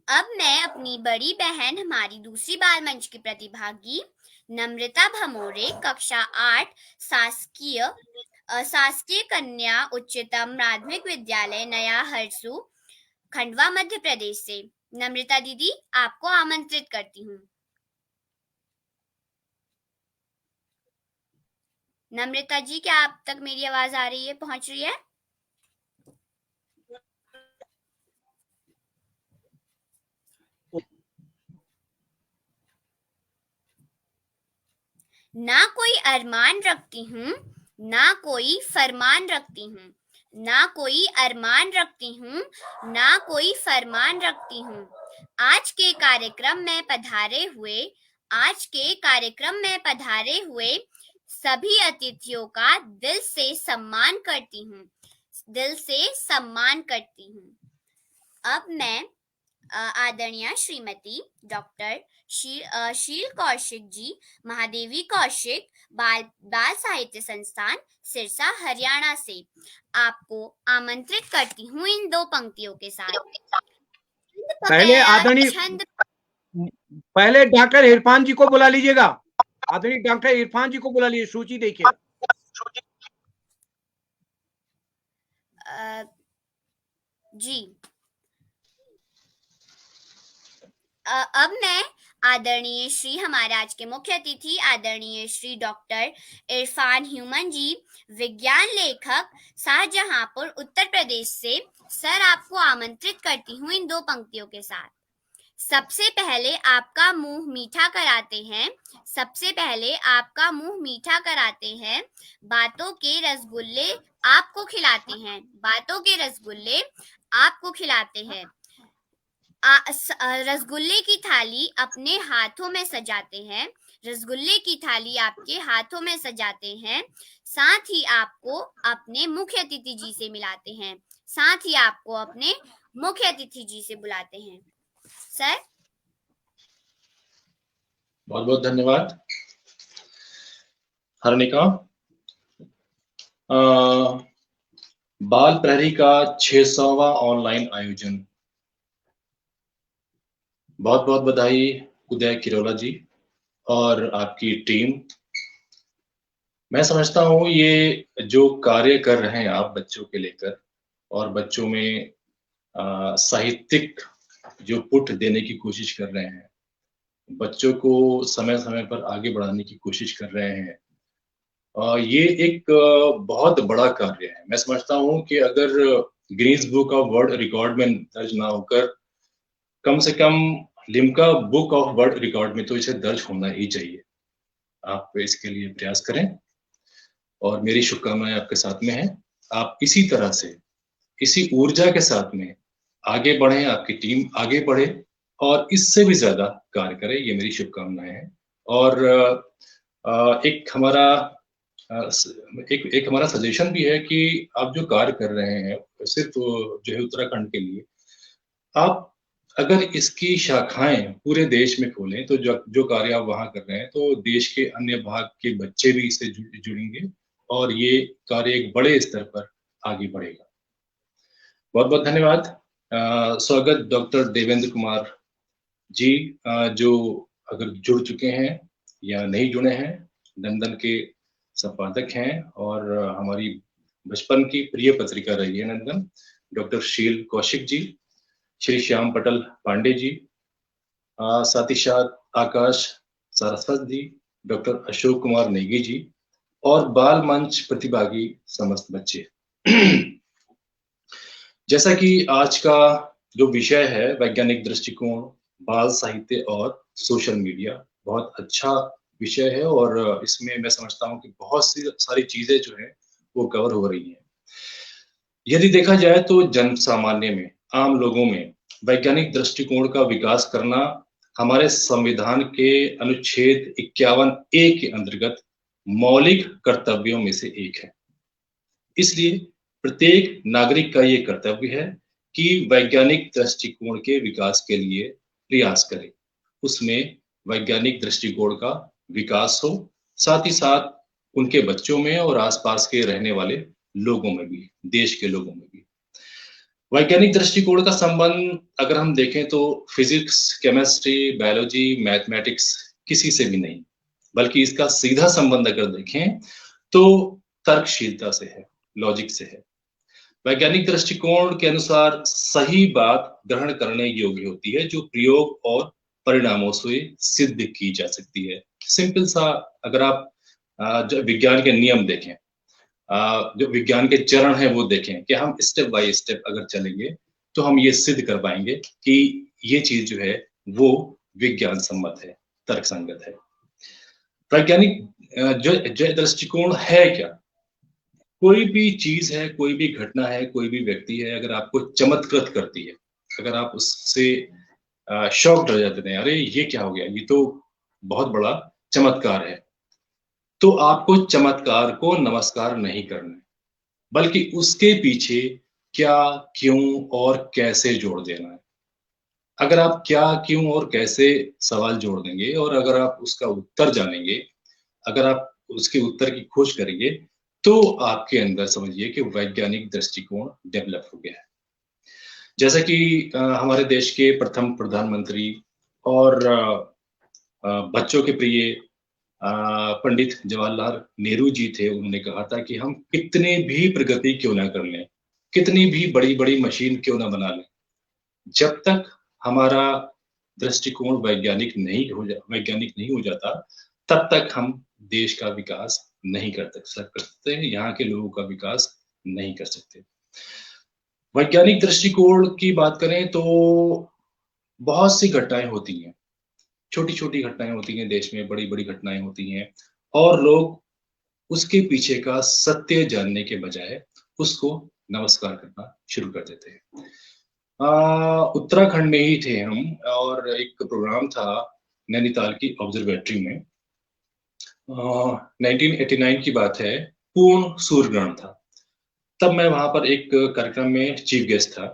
S2: अब मैं अपनी बड़ी बहन हमारी दूसरी बाल मंच की प्रतिभागी नम्रता भमोरे कक्षा 8 शासकीय कन्या उच्चतम माध्यमिक विद्यालय नया हरसू खंडवा मध्य प्रदेश से नम्रता दीदी आपको आमंत्रित करती हूँ। नम्रता जी, क्या आप तक मेरी आवाज आ रही है, पहुंच रही है? ना कोई अरमान रखती हूँ, ना कोई फरमान रखती हूँ, ना कोई अरमान रखती हूँ, ना कोई फरमान रखती हूँ। आज के कार्यक्रम में पधारे हुए सभी अतिथियों का दिल से सम्मान करती हूँ। अब मैं आदरणीय श्रीमती डॉक्टर शील कौशिक जी महादेवी कौशिक बाल साहित्य संस्थान सिरसा हरियाणा से आपको आमंत्रित करती हूँ इन दो पंक्तियों के साथ।
S1: पहले डॉक्टर इरफान जी को बुला लीजिएगा। आदरणीय डॉक्टर इरफान जी को बुला लीजिए, सूची देखिए।
S2: जी, अब मैं आदरणीय श्री हमारे आज के मुख्य अतिथि आदरणीय श्री डॉक्टर इरफान ह्यूमन जी विज्ञान लेखक शाहजहांपुर उत्तर प्रदेश से सर आपको आमंत्रित करती हूँ इन दो पंक्तियों के साथ। सबसे पहले आपका मुंह मीठा कराते हैं, बातों के रसगुल्ले आपको खिलाते हैं, रसगुल्ले की थाली अपने हाथों में सजाते हैं, रसगुल्ले की थाली आपके हाथों में सजाते हैं, साथ ही आपको अपने मुख्य अतिथि जी से मिलाते हैं, साथ ही आपको अपने मुख्य अतिथि जी से बुलाते हैं। सर,
S4: बहुत बहुत धन्यवाद हर्निका। बाल प्रहरी का 600वां ऑनलाइन आयोजन, बहुत बहुत बधाई उदय किरोला जी और आपकी टीम। मैं समझता हूँ ये जो कार्य कर रहे हैं आप बच्चों के लेकर और बच्चों में साहित्यिक जो पुट देने की कोशिश कर रहे हैं, बच्चों को समय समय पर आगे बढ़ाने की कोशिश कर रहे हैं, ये एक बहुत बड़ा कार्य है। मैं समझता हूँ कि अगर Guinness book of world record में दर्ज ना होकर कम से कम Limca book of world record में तो इसे दर्ज होना ही चाहिए। आप इसके लिए प्रयास करें और मेरी शुभकामनाएं आपके साथ में हैं। आप इसी तरह से, इसी ऊर्जा के साथ में आगे बढ़ें, आपकी टीम आगे बढ़े और इससे भी ज्यादा कार्य करे, ये मेरी शुभकामनाएं हैं। और एक हमारा सजेशन भी है कि आप जो कार्य कर रहे हैं सिर्फ जो है उत्तराखंड के लिए, आप अगर इसकी शाखाएं पूरे देश में खोलें तो जो कार्य आप वहां कर रहे हैं तो देश के अन्य भाग के बच्चे भी इससे जुड़ेंगे और ये कार्य एक बड़े स्तर पर आगे बढ़ेगा। बहुत बहुत धन्यवाद। स्वागत डॉक्टर देवेंद्र कुमार जी, जो अगर जुड़ चुके हैं या नहीं जुड़े हैं, लंदन के संपादक हैं और हमारी बचपन की प्रिय पत्रिका रही है नंदन। डॉक्टर शील कौशिक जी, श्री श्याम पटल पांडे जी, साथ ही साथ आकाश सारस्वत जी, डॉक्टर अशोक कुमार नेगी जी और बाल मंच प्रतिभागी समस्त बच्चे। जैसा कि आज का जो विषय है वैज्ञानिक दृष्टिकोण, बाल साहित्य और सोशल मीडिया, बहुत अच्छा विषय है और इसमें मैं समझता हूँ कि बहुत सी सारी चीजें जो है वो कवर हो रही हैं। यदि देखा जाए तो जन सामान्य में, आम लोगों में वैज्ञानिक दृष्टिकोण का विकास करना हमारे संविधान के अनुच्छेद 51A के अंतर्गत मौलिक कर्तव्यों में से एक है। इसलिए प्रत्येक नागरिक का ये कर्तव्य है कि वैज्ञानिक दृष्टिकोण के विकास के लिए प्रयास करे, उसमें वैज्ञानिक दृष्टिकोण का विकास हो, साथ ही साथ उनके बच्चों में और आसपास के रहने वाले लोगों में भी, देश के लोगों में भी। वैज्ञानिक दृष्टिकोण का संबंध अगर हम देखें तो फिजिक्स, केमिस्ट्री, बायोलॉजी, मैथमेटिक्स किसी से भी नहीं, बल्कि इसका सीधा संबंध अगर देखें तो तर्कशीलता से है, लॉजिक से है। वैज्ञानिक दृष्टिकोण के अनुसार सही बात ग्रहण करने योग्य होती है जो प्रयोग और परिणामों से सिद्ध की जा सकती है। सिंपल सा अगर आप जो विज्ञान के नियम देखें, जो विज्ञान के चरण हैं वो देखें कि हम स्टेप बाय स्टेप अगर चलेंगे तो हम ये सिद्ध कर पाएंगे कि ये चीज जो है वो विज्ञान सम्मत है, तर्कसंगत है। वैज्ञानिक जो दृष्टिकोण है क्या? कोई भी चीज है, कोई भी घटना है, कोई भी व्यक्ति है, अगर आपको चमत्कृत करती है, अगर आप उससे शॉक्ड हो जाते हैं, अरे ये क्या हो गया, ये तो बहुत बड़ा चमत्कार है, तो आपको चमत्कार को नमस्कार नहीं करना, बल्कि उसके पीछे क्या, क्यों और कैसे जोड़ देना है। अगर आप क्या, क्यों और कैसे सवाल जोड़ देंगे और अगर आप उसका उत्तर जानेंगे, अगर आप उसके उत्तर की खोज करेंगे, तो आपके अंदर समझिए कि वैज्ञानिक दृष्टिकोण डेवलप हो गया है। जैसा कि हमारे देश के प्रथम प्रधानमंत्री और बच्चों के प्रिय पंडित जवाहरलाल नेहरू जी थे, उन्होंने कहा था कि हम कितने भी प्रगति क्यों ना कर लें, कितनी भी बड़ी बड़ी मशीन क्यों ना बना लें, जब तक हमारा दृष्टिकोण वैज्ञानिक नहीं हो जाता, तब तक हम देश का विकास नहीं कर सकते, यहाँ के लोगों का विकास नहीं कर सकते। वैज्ञानिक दृष्टिकोण की बात करें तो बहुत सी घटनाएं होती हैं, छोटी छोटी घटनाएं होती हैं देश में, बड़ी बड़ी घटनाएं होती हैं, और लोग उसके पीछे का सत्य जानने के बजाय उसको नमस्कार करना शुरू कर देते हैं। उत्तराखंड में ही थे हम और एक प्रोग्राम था नैनीताल की ऑब्जर्वेटरी में। 1989 की बात है, पूर्ण सूर्य ग्रहण था। तब मैं वहां पर एक कार्यक्रम में चीफ गेस्ट था,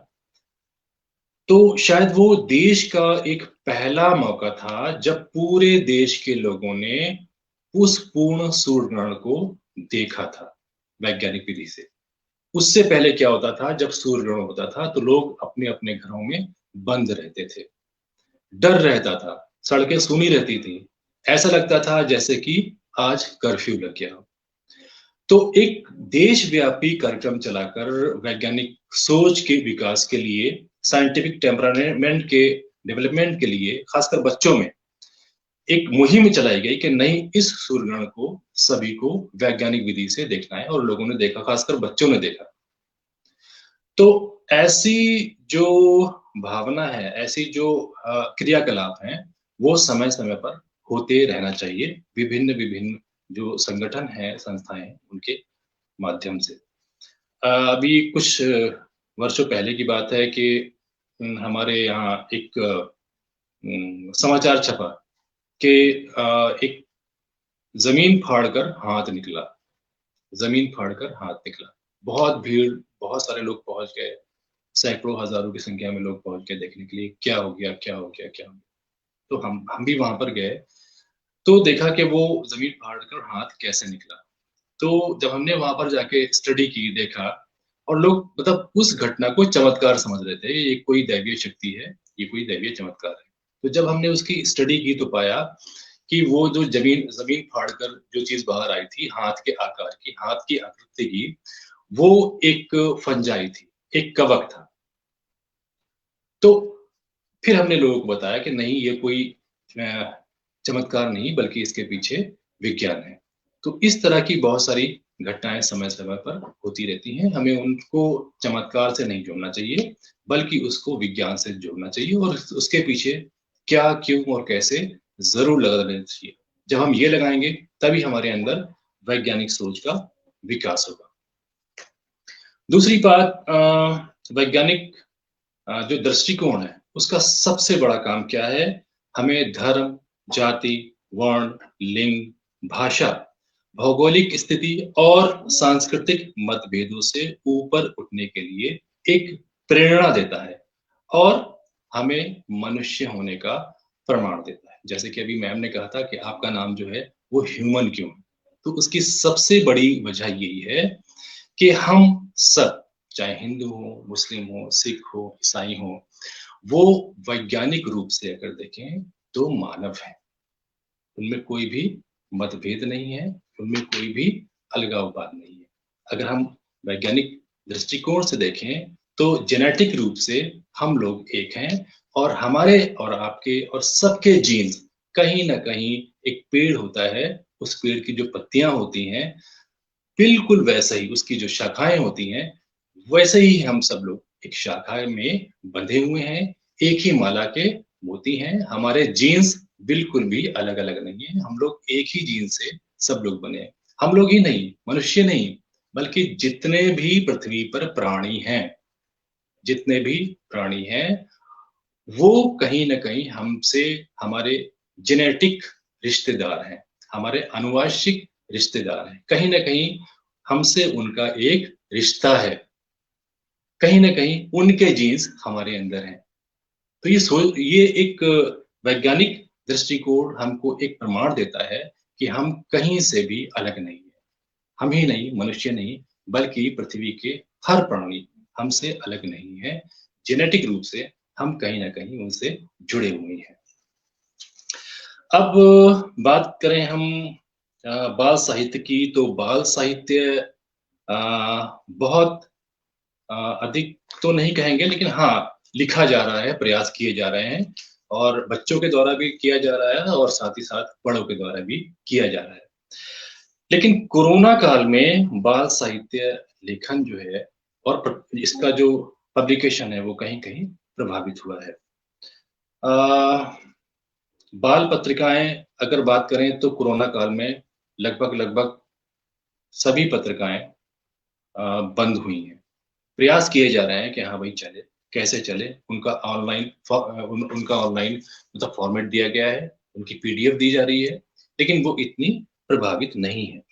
S4: तो शायद वो देश का एक पहला मौका था जब पूरे देश के लोगों ने उस पूर्ण सूर्य ग्रहण को देखा था वैज्ञानिक विधि से। उससे पहले क्या होता था, जब सूर्य ग्रहण होता था तो लोग अपने अपने घरों में बंद रहते थे, डर रहता था, सड़कें सूनी रहती थी, ऐसा लगता था जैसे कि आज कर्फ्यू लग गया। तो एक देशव्यापी कार्यक्रम चलाकर वैज्ञानिक सोच के विकास के लिए, साइंटिफिक टेम्परामेंट के डेवलपमेंट के लिए, खासकर बच्चों में एक मुहिम चलाई गई कि नहीं, इस सूर्य ग्रहण को सभी को वैज्ञानिक विधि से देखना है, और लोगों ने देखा, खासकर बच्चों ने देखा। तो ऐसी जो भावना है, ऐसी जो क्रियाकलाप हैं, वो समय समय पर होते रहना चाहिए, विभिन्न विभिन्न जो संगठन है, संस्थाएं हैं, उनके माध्यम से। अभी कुछ वर्षों पहले की बात है कि हमारे यहाँ एक समाचार छपा कि एक जमीन फाड़कर हाथ निकला, जमीन फाड़कर हाथ निकला। बहुत भीड़, बहुत सारे लोग पहुंच गए, सैकड़ों हजारों की संख्या में लोग पहुंच गए देखने के लिए, क्या हो गया, क्या हो गया, क्या हो गया। तो हम भी वहां पर गए, तो देखा कि वो जमीन फाड़कर हाथ कैसे निकला। तो जब हमने वहां पर जाके स्टडी की, देखा, और लोग मतलब उस घटना को चमत्कार समझ रहे थे, ये कोई दैवीय शक्ति है, ये कोई दैवीय चमत्कार है। तो जब हमने उसकी स्टडी की तो पाया कि वो जो जमीन फाड़कर जो चीज बाहर आई थी, हाथ के आकार की, हाथ की आकृति की, वो एक फंजाई थी, एक कवक था। तो फिर हमने लोगों को बताया कि नहीं, ये कोई चमत्कार नहीं, बल्कि इसके पीछे विज्ञान है। तो इस तरह की बहुत सारी घटनाएं समय समय पर होती रहती हैं। हमें उनको चमत्कार से नहीं जोड़ना चाहिए, बल्कि उसको विज्ञान से जोड़ना चाहिए, और उसके पीछे क्या, क्यों और कैसे जरूर लगा देना चाहिए। जब हम ये लगाएंगे तभी हमारे अंदर वैज्ञानिक सोच का विकास होगा। दूसरी बात, वैज्ञानिक जो दृष्टिकोण है, उसका सबसे बड़ा काम क्या है? हमें धर्म, जाति, वर्ण, लिंग, भाषा, भौगोलिक स्थिति और सांस्कृतिक मतभेदों से ऊपर उठने के लिए एक प्रेरणा देता है और हमें मनुष्य होने का प्रमाण देता है। जैसे कि अभी मैम ने कहा था कि आपका नाम जो है वो ह्यूमन क्यों है, तो उसकी सबसे बड़ी वजह यही है कि हम सब, चाहे हिंदू हो, मुस्लिम हो, सिख हो, ईसाई हो, वो वैज्ञानिक रूप से अगर देखें तो मानव है। उनमें कोई भी मतभेद नहीं है, उनमें कोई भी अलगाववाद नहीं है। अगर हम वैज्ञानिक दृष्टिकोण से देखें तो जेनेटिक रूप से हम लोग एक हैं और हमारे और आपके और सबके जीन्स कहीं ना कहीं एक पेड़ होता है, उस पेड़ की जो पत्तियां होती हैं बिल्कुल वैसे ही उसकी जो शाखाएं होती हैं वैसे ही हम सब लोग एक शाखा में बंधे हुए हैं, एक ही माला के मोती हैं। हमारे जीन्स बिल्कुल भी अलग अलग नहीं है, हम लोग एक ही जीन से सब लोग बने हैं। हम लोग ही नहीं, मनुष्य नहीं, बल्कि जितने भी पृथ्वी पर प्राणी हैं, जितने भी प्राणी हैं वो कहीं ना कहीं हमसे, हमारे जेनेटिक रिश्तेदार हैं, हमारे अनुवांशिक रिश्तेदार हैं। कहीं ना कहीं हमसे उनका एक रिश्ता है, कहीं ना कहीं उनके जीन्स हमारे अंदर हैं। तो ये एक वैज्ञानिक दृष्टिकोण हमको एक प्रमाण देता है कि हम कहीं से भी अलग नहीं है। हम ही नहीं, मनुष्य नहीं, बल्कि पृथ्वी के हर प्राणी हमसे अलग नहीं है। जेनेटिक रूप से हम कहीं ना कहीं उनसे जुड़े हुए हैं। अब बात करें हम बाल साहित्य की, तो बाल साहित्य बहुत अधिक तो नहीं कहेंगे, लेकिन हाँ लिखा जा रहा है, प्रयास किए जा रहे हैं और बच्चों के द्वारा भी किया जा रहा है और साथ ही साथ बड़ों के द्वारा भी किया जा रहा है। लेकिन कोरोना काल में बाल साहित्य लेखन जो है और इसका जो पब्लिकेशन है वो कहीं कहीं प्रभावित हुआ है। बाल पत्रिकाएं अगर बात करें तो कोरोना काल में लगभग सभी पत्रिकाएं बंद हुई हैं। प्रयास किए जा रहे हैं कि हाँ भाई चले, कैसे चले, उनका ऑनलाइन मतलब फॉर्मेट दिया गया है, उनकी पीडीएफ दी जा रही है, लेकिन वो इतनी प्रभावित नहीं है।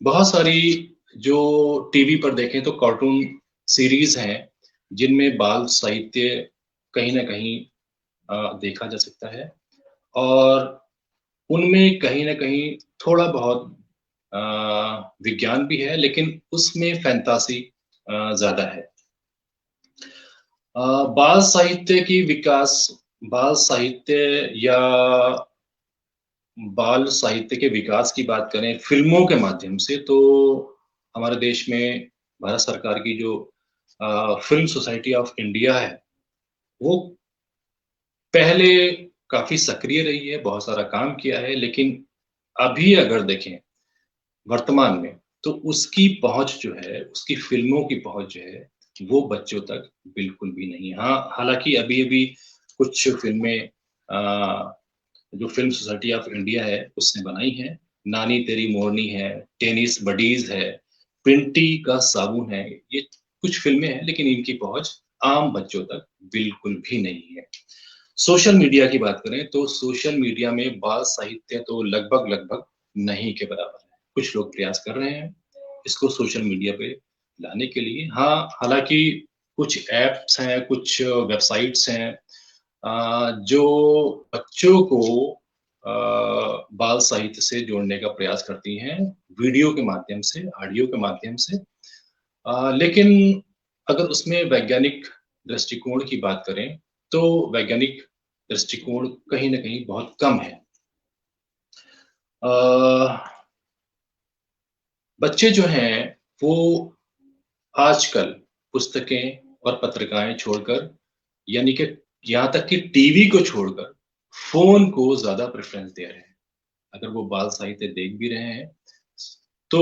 S4: बहुत सारी जो टीवी पर देखें तो कार्टून सीरीज हैं जिनमें बाल साहित्य कहीं ना कहीं देखा जा सकता है और उनमें कहीं ना कहीं थोड़ा बहुत विज्ञान भी है, लेकिन उसमें फैंटासी ज्यादा है। बाल साहित्य की विकास, बाल साहित्य या बाल साहित्य के विकास की बात करें फिल्मों के माध्यम से, तो हमारे देश में भारत सरकार की जो फिल्म सोसाइटी ऑफ इंडिया है वो पहले काफी सक्रिय रही है, बहुत सारा काम किया है, लेकिन अभी अगर देखें वर्तमान में तो उसकी पहुंच जो है, उसकी फिल्मों की पहुंच जो है वो बच्चों तक बिल्कुल भी नहीं है। हाँ, हालांकि अभी अभी कुछ फिल्में जो फिल्म सोसाइटी ऑफ इंडिया है उसने बनाई है, नानी तेरी मोरनी है, टेनिस बडीज है, पिंटी का साबुन है, ये कुछ फिल्में हैं, लेकिन इनकी पहुंच आम बच्चों तक बिल्कुल भी नहीं है। सोशल मीडिया की बात करें तो सोशल मीडिया में बाल साहित्य तो लगभग नहीं के बराबर है। कुछ लोग प्रयास कर रहे हैं इसको सोशल मीडिया पे लाने के लिए। हाँ, हालांकि कुछ ऐप्स हैं, कुछ वेबसाइट्स हैं जो बच्चों को बाल साहित्य से जोड़ने का प्रयास करती हैं, वीडियो के माध्यम से, ऑडियो के माध्यम से। लेकिन अगर उसमें वैज्ञानिक दृष्टिकोण की बात करें तो वैज्ञानिक दृष्टिकोण कहीं ना कहीं बहुत कम है। बच्चे जो हैं वो आजकल पुस्तकें और पत्रिकाएं छोड़कर, यानी कि यहाँ तक कि टीवी को छोड़कर फोन को ज्यादा प्रेफरेंस दे रहे हैं। अगर वो बाल साहित्य देख भी रहे हैं तो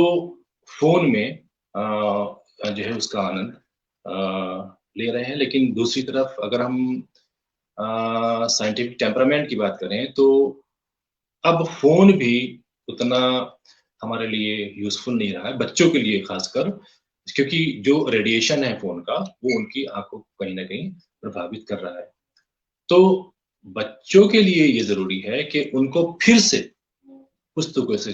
S4: फोन में जो है उसका आनंद ले रहे हैं। लेकिन दूसरी तरफ अगर हम साइंटिफिक टेम्परामेंट की बात करें तो अब फोन भी उतना हमारे लिए यूजफुल नहीं रहा है, बच्चों के लिए खासकर, क्योंकि जो रेडिएशन है फोन का वो उनकी आंखों को कहीं ना कहीं प्रभावित कर रहा है। तो बच्चों के लिए ये जरूरी है कि उनको फिर से पुस्तकों से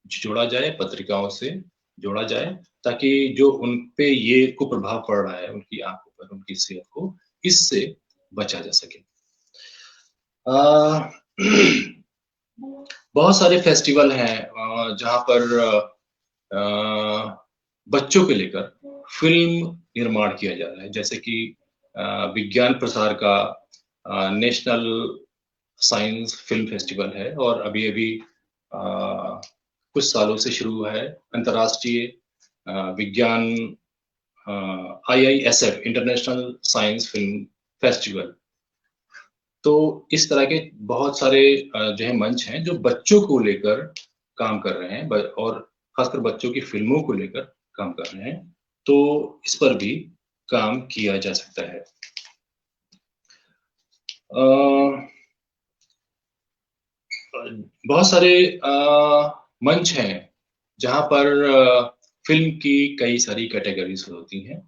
S4: जोड़ा जाए, पत्रिकाओं से जोड़ा जाए, ताकि जो उन पे ये कुप्रभाव पड़ रहा है उनकी आंखों पर, उनकी सेहत को, इससे बचा जा सके। बहुत सारे फेस्टिवल हैं जहाँ पर बच्चों को लेकर फिल्म निर्माण किया जा रहा है, जैसे कि विज्ञान प्रसार का नेशनल साइंस फिल्म फेस्टिवल है, और अभी कुछ सालों से शुरू हुआ है अंतर्राष्ट्रीय विज्ञान IISF international science film festival. तो इस तरह के बहुत सारे जो है मंच हैं जो बच्चों को लेकर काम कर रहे हैं, और खासकर बच्चों की फिल्मों को लेकर काम कर रहे हैं, तो इस पर भी काम किया जा सकता है। बहुत सारे मंच हैं जहां पर फिल्म की कई सारी कैटेगरीज होती हैं,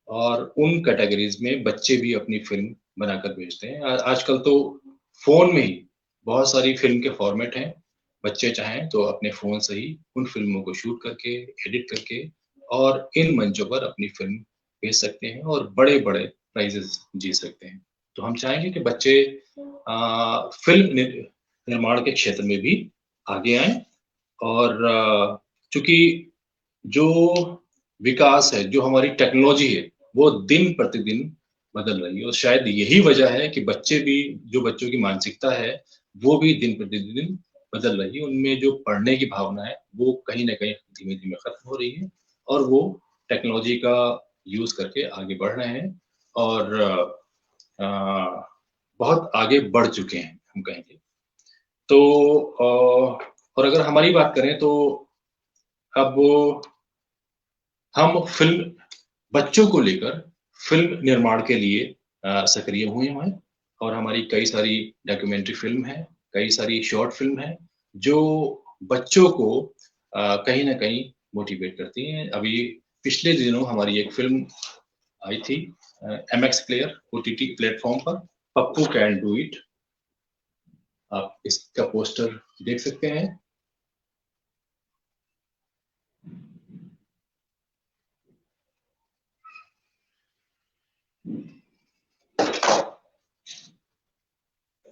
S4: और उन कैटेगरीज में बच्चे भी अपनी फिल्म बनाकर भेजते हैं। आजकल तो फोन में ही बहुत सारी फिल्म के फॉर्मेट हैं, बच्चे चाहें तो अपने फोन से ही उन फिल्मों को शूट करके, एडिट करके, और इन मंचों पर अपनी फिल्म भेज सकते हैं और बड़े बड़े प्राइजेस जीत सकते हैं। तो हम चाहेंगे कि बच्चे फिल्म निर्माण के क्षेत्र में भी आगे आए, और चूंकि जो विकास है, जो हमारी टेक्नोलॉजी है, वो दिन प्रतिदिन बदल रही है, और शायद यही वजह है कि बच्चे भी, जो बच्चों की मानसिकता है वो भी दिन प्रतिदिन बदल रही है। उनमें जो पढ़ने की भावना है वो कहीं ना कहीं धीमे धीमे खत्म हो रही है, और वो टेक्नोलॉजी का यूज करके आगे बढ़ रहे हैं, और बहुत आगे बढ़ चुके हैं हम कहेंगे तो। और अगर हमारी बात करें तो अब हम फिल्म, बच्चों को लेकर फिल्म निर्माण के लिए सक्रिय हुए हैं, और हमारी कई सारी डॉक्यूमेंट्री फिल्म है, कई सारी शॉर्ट फिल्म है जो बच्चों को कहीं ना कहीं मोटिवेट करती हैं। अभी पिछले दिनों हमारी एक फिल्म आई थी MX प्लेयर OTT प्लेटफॉर्म पर, पप्पू कैन डू इट। आप इसका पोस्टर देख सकते हैं।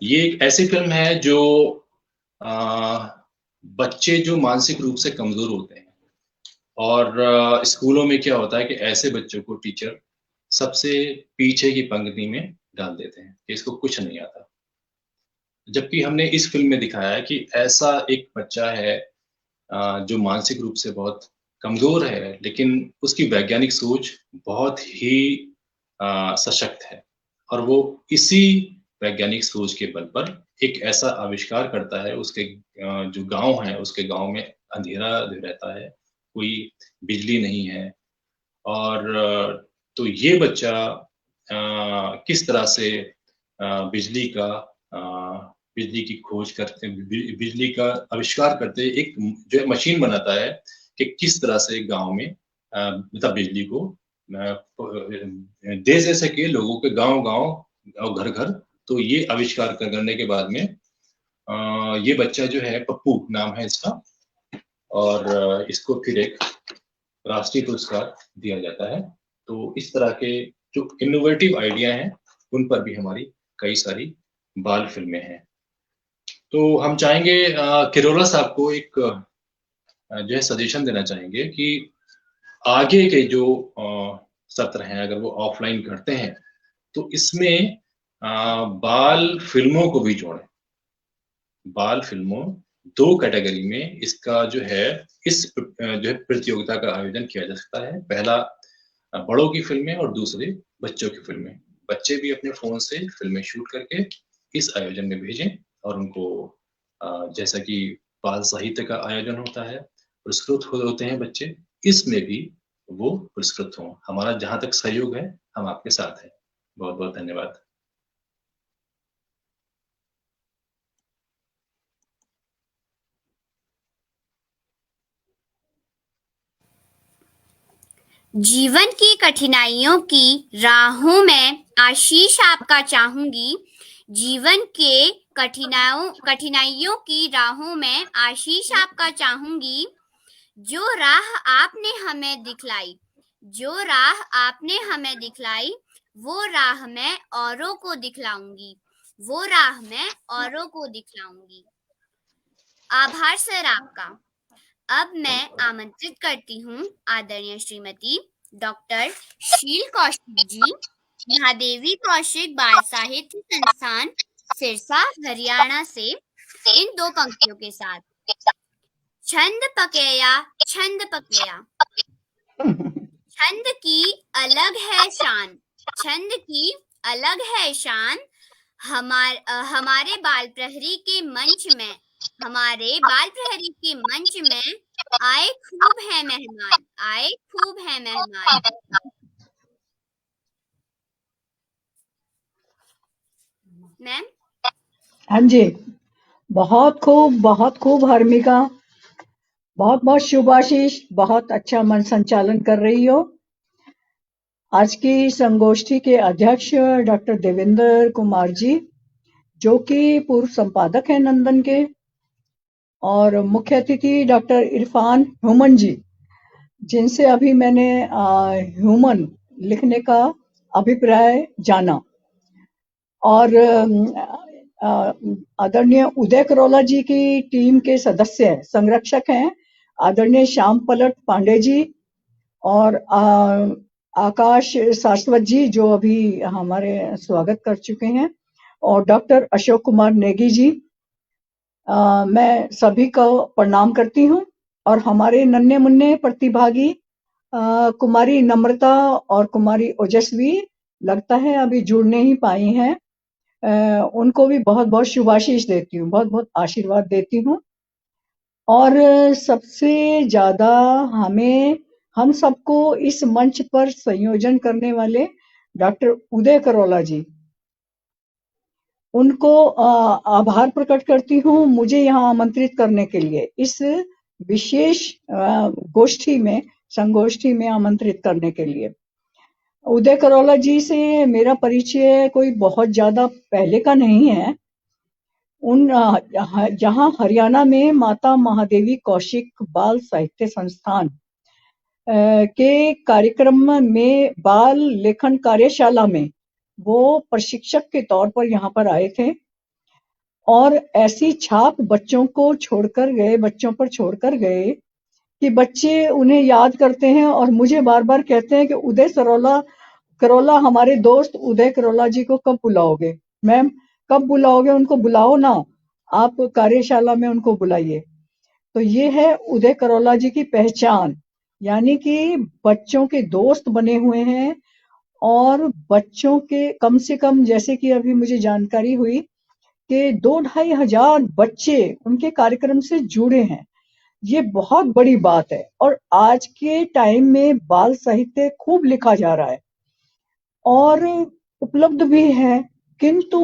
S4: ये एक ऐसी फिल्म है जो बच्चे जो मानसिक रूप से कमजोर होते हैं, और स्कूलों में क्या होता है कि ऐसे बच्चों को टीचर सबसे पीछे की पंक्ति में डाल देते हैं कि इसको कुछ नहीं आता, जबकि हमने इस फिल्म में दिखाया है कि ऐसा एक बच्चा है जो मानसिक रूप से बहुत कमजोर है, लेकिन उसकी वैज्ञानिक सोच बहुत ही सशक्त है, और वो इसी वैज्ञानिक सोच के बल पर एक ऐसा आविष्कार करता है। उसके जो गांव है, उसके गांव में अंधेरा रहता है, कोई बिजली नहीं है, और तो ये बच्चा किस तरह से बिजली की खोज करते, बिजली का आविष्कार करते, एक जो है मशीन बनाता है कि किस तरह से गांव में मतलब बिजली को दे सके लोगों के, गांव गांव घर घर। तो ये आविष्कार करने के बाद में ये बच्चा जो है, पप्पू नाम है इसका, और इसको फिर एक राष्ट्रीय पुरस्कार दिया जाता है। तो इस तरह के जो इनोवेटिव आइडिया हैं उन पर भी हमारी कई सारी बाल फिल्में हैं। तो हम चाहेंगे किरोला साहब को एक जो है सजेशन देना चाहेंगे कि आगे के जो सत्र हैं, अगर वो ऑफलाइन करते हैं तो इसमें बाल फिल्मों को भी जोड़ें। बाल फिल्मों 2 कैटेगरी में इसका जो है, इस जो है प्रतियोगिता का आयोजन किया जा सकता है। पहला बड़ों की फिल्में और दूसरे बच्चों की फिल्में। बच्चे भी अपने फोन से फिल्में शूट करके इस आयोजन में भेजें, और उनको जैसा कि बाल साहित्य का आयोजन होता है, पुरस्कृत होते हैं बच्चे, इसमें भी वो पुरस्कृत हों। हमारा जहां तक सहयोग है, हम आपके साथ हैं। बहुत बहुत धन्यवाद।
S2: जीवन की कठिनाइयों की राहों में आशीष आपका चाहूंगी, जीवन के कठिनाइयों की राहों में आशीष आपका चाहूंगी। जो राह आपने हमें दिखलाई, वो राह मैं औरों को दिखलाऊंगी, आभार सर आपका। अब मैं आमंत्रित करती हूँ आदरणीय श्रीमती डॉक्टर शील कौशिक जी, महादेवी कौशिक बाल साहित्य संस्थान सिरसा हरियाणा से, इन 2 पंक्तियों के साथ। छंद पकेया छंद की अलग है शान, हमारे बाल प्रहरी के मंच में आए खूब है मेहमान। मैम।
S5: हाँ जी, बहुत खूब हर्मिका, बहुत शुभाशीष, बहुत अच्छा मन संचालन कर रही हो। आज की संगोष्ठी के अध्यक्ष डॉक्टर देवेंद्र कुमार जी, जो कि पूर्व संपादक हैं नंदन के, और मुख्य अतिथि डॉक्टर इरफान ह्यूमन जी, जिनसे अभी मैंने ह्यूमन लिखने का अभिप्राय जाना, और आदरणीय उदय करोला जी की टीम के सदस्य संरक्षक हैं आदरणीय श्याम पलट पांडे जी, और आकाश शाश्वत जी, जो अभी हमारे स्वागत कर चुके हैं, और डॉक्टर अशोक कुमार नेगी जी। मैं सभी को प्रणाम करती हूँ। और हमारे नन्हे मुन्ने प्रतिभागी कुमारी नम्रता और कुमारी ओजस्वी लगता है अभी जुड़ने ही पाई हैं, उनको भी बहुत शुभाशीष देती हूँ, बहुत आशीर्वाद देती हूँ। और सबसे ज्यादा हम सबको इस मंच पर संयोजन करने वाले डॉक्टर उदय करोला जी, उनको आभार प्रकट करती हूँ मुझे यहाँ आमंत्रित करने के लिए, इस विशेष संगोष्ठी में आमंत्रित करने के लिए। उदय करोला जी से मेरा परिचय कोई बहुत ज्यादा पहले का नहीं है। जहाँ हरियाणा में माता महादेवी कौशिक बाल साहित्य संस्थान के कार्यक्रम में, बाल लेखन कार्यशाला में वो प्रशिक्षक के तौर पर यहाँ पर आए थे, और ऐसी छाप बच्चों पर छोड़कर गए कि बच्चे उन्हें याद करते हैं और मुझे बार बार कहते हैं कि उदय करोला हमारे दोस्त उदय करोला जी को कब बुलाओगे? मैम, कब बुलाओगे? उनको बुलाओ ना, आप कार्यशाला में उनको बुलाइए। तो ये है उदय करोला जी की पहचान, यानी कि बच्चों के दोस्त बने हुए हैं, और बच्चों के कम से कम, जैसे कि अभी मुझे जानकारी हुई कि 2-2.5 हजार बच्चे उनके कार्यक्रम से जुड़े हैं। ये बहुत बड़ी बात है। और आज के टाइम में बाल साहित्य खूब लिखा जा रहा है और उपलब्ध भी है, किंतु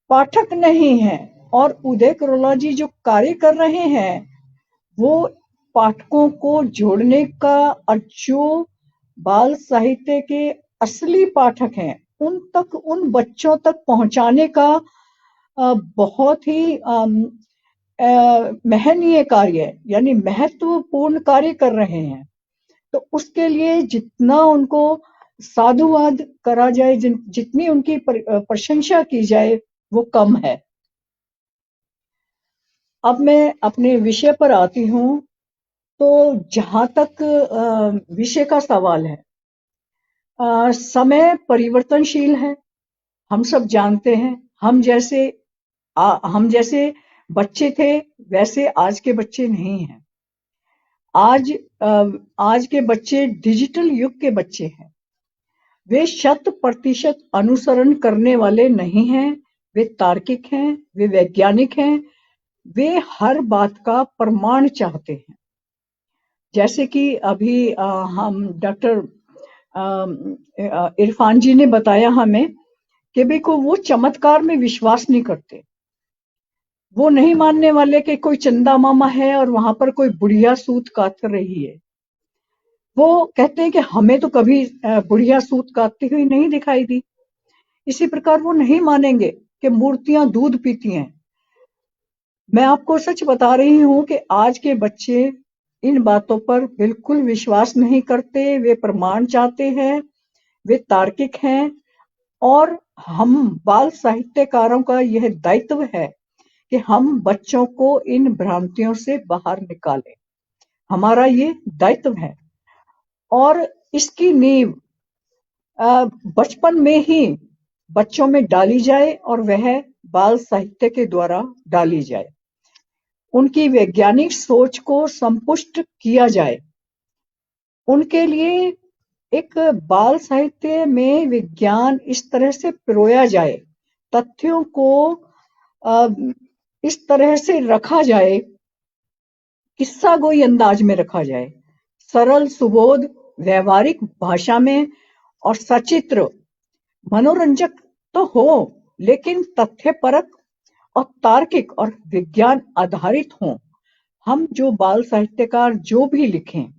S5: पाठक नहीं है। और उदय करोला जी जो कार्य कर रहे हैं वो पाठकों को जोड़ने का, और जो बाल साहित्य के असली पाठक हैं उन बच्चों तक पहुंचाने का बहुत ही महनीय कार्य, यानी महत्वपूर्ण कार्य कर रहे हैं। तो उसके लिए जितना उनको साधुवाद करा जाए, जितनी उनकी प्रशंसा की जाए, वो कम है। अब मैं अपने विषय पर आती हूँ। तो जहां तक विषय का सवाल है, समय परिवर्तनशील है, हम सब जानते हैं। हम जैसे बच्चे थे वैसे आज के बच्चे नहीं हैं। आज के बच्चे डिजिटल युग के बच्चे हैं। वे 100% अनुसरण करने वाले नहीं हैं, वे तार्किक हैं, वे वैज्ञानिक हैं, वे हर बात का प्रमाण चाहते हैं। जैसे कि अभी हम डॉक्टर इरफान जी ने बताया हमें कि भाई को वो चमत्कार में विश्वास नहीं करते। वो नहीं मानने वाले कि कोई चंदा मामा है और वहां पर कोई बुढ़िया सूत काट रही है। वो कहते हैं कि हमें तो कभी बुढ़िया सूत काटती हुई नहीं दिखाई दी। इसी प्रकार वो नहीं मानेंगे कि मूर्तियां दूध पीती हैं। मैं आपको सच बता रही हूं कि आज के बच्चे इन बातों पर बिल्कुल विश्वास नहीं करते, वे प्रमाण चाहते हैं, वे तार्किक हैं। और हम बाल साहित्यकारों का यह दायित्व है कि हम बच्चों को इन भ्रांतियों से बाहर निकालें। हमारा ये दायित्व है और इसकी नींव बचपन में ही बच्चों में डाली जाए और वह बाल साहित्य के द्वारा डाली जाए। उनकी वैज्ञानिक सोच को संपुष्ट किया जाए। उनके लिए एक बाल साहित्य में विज्ञान इस तरह से पिरोया जाए, तथ्यों को इस तरह से रखा जाए, किस्सा गोई अंदाज में रखा जाए, सरल सुबोध व्यवहारिक भाषा में और सचित्र मनोरंजक तो हो, लेकिन तथ्यपरक और तार्किक और विज्ञान आधारित हों। हम जो बाल साहित्यकार जो भी लिखें,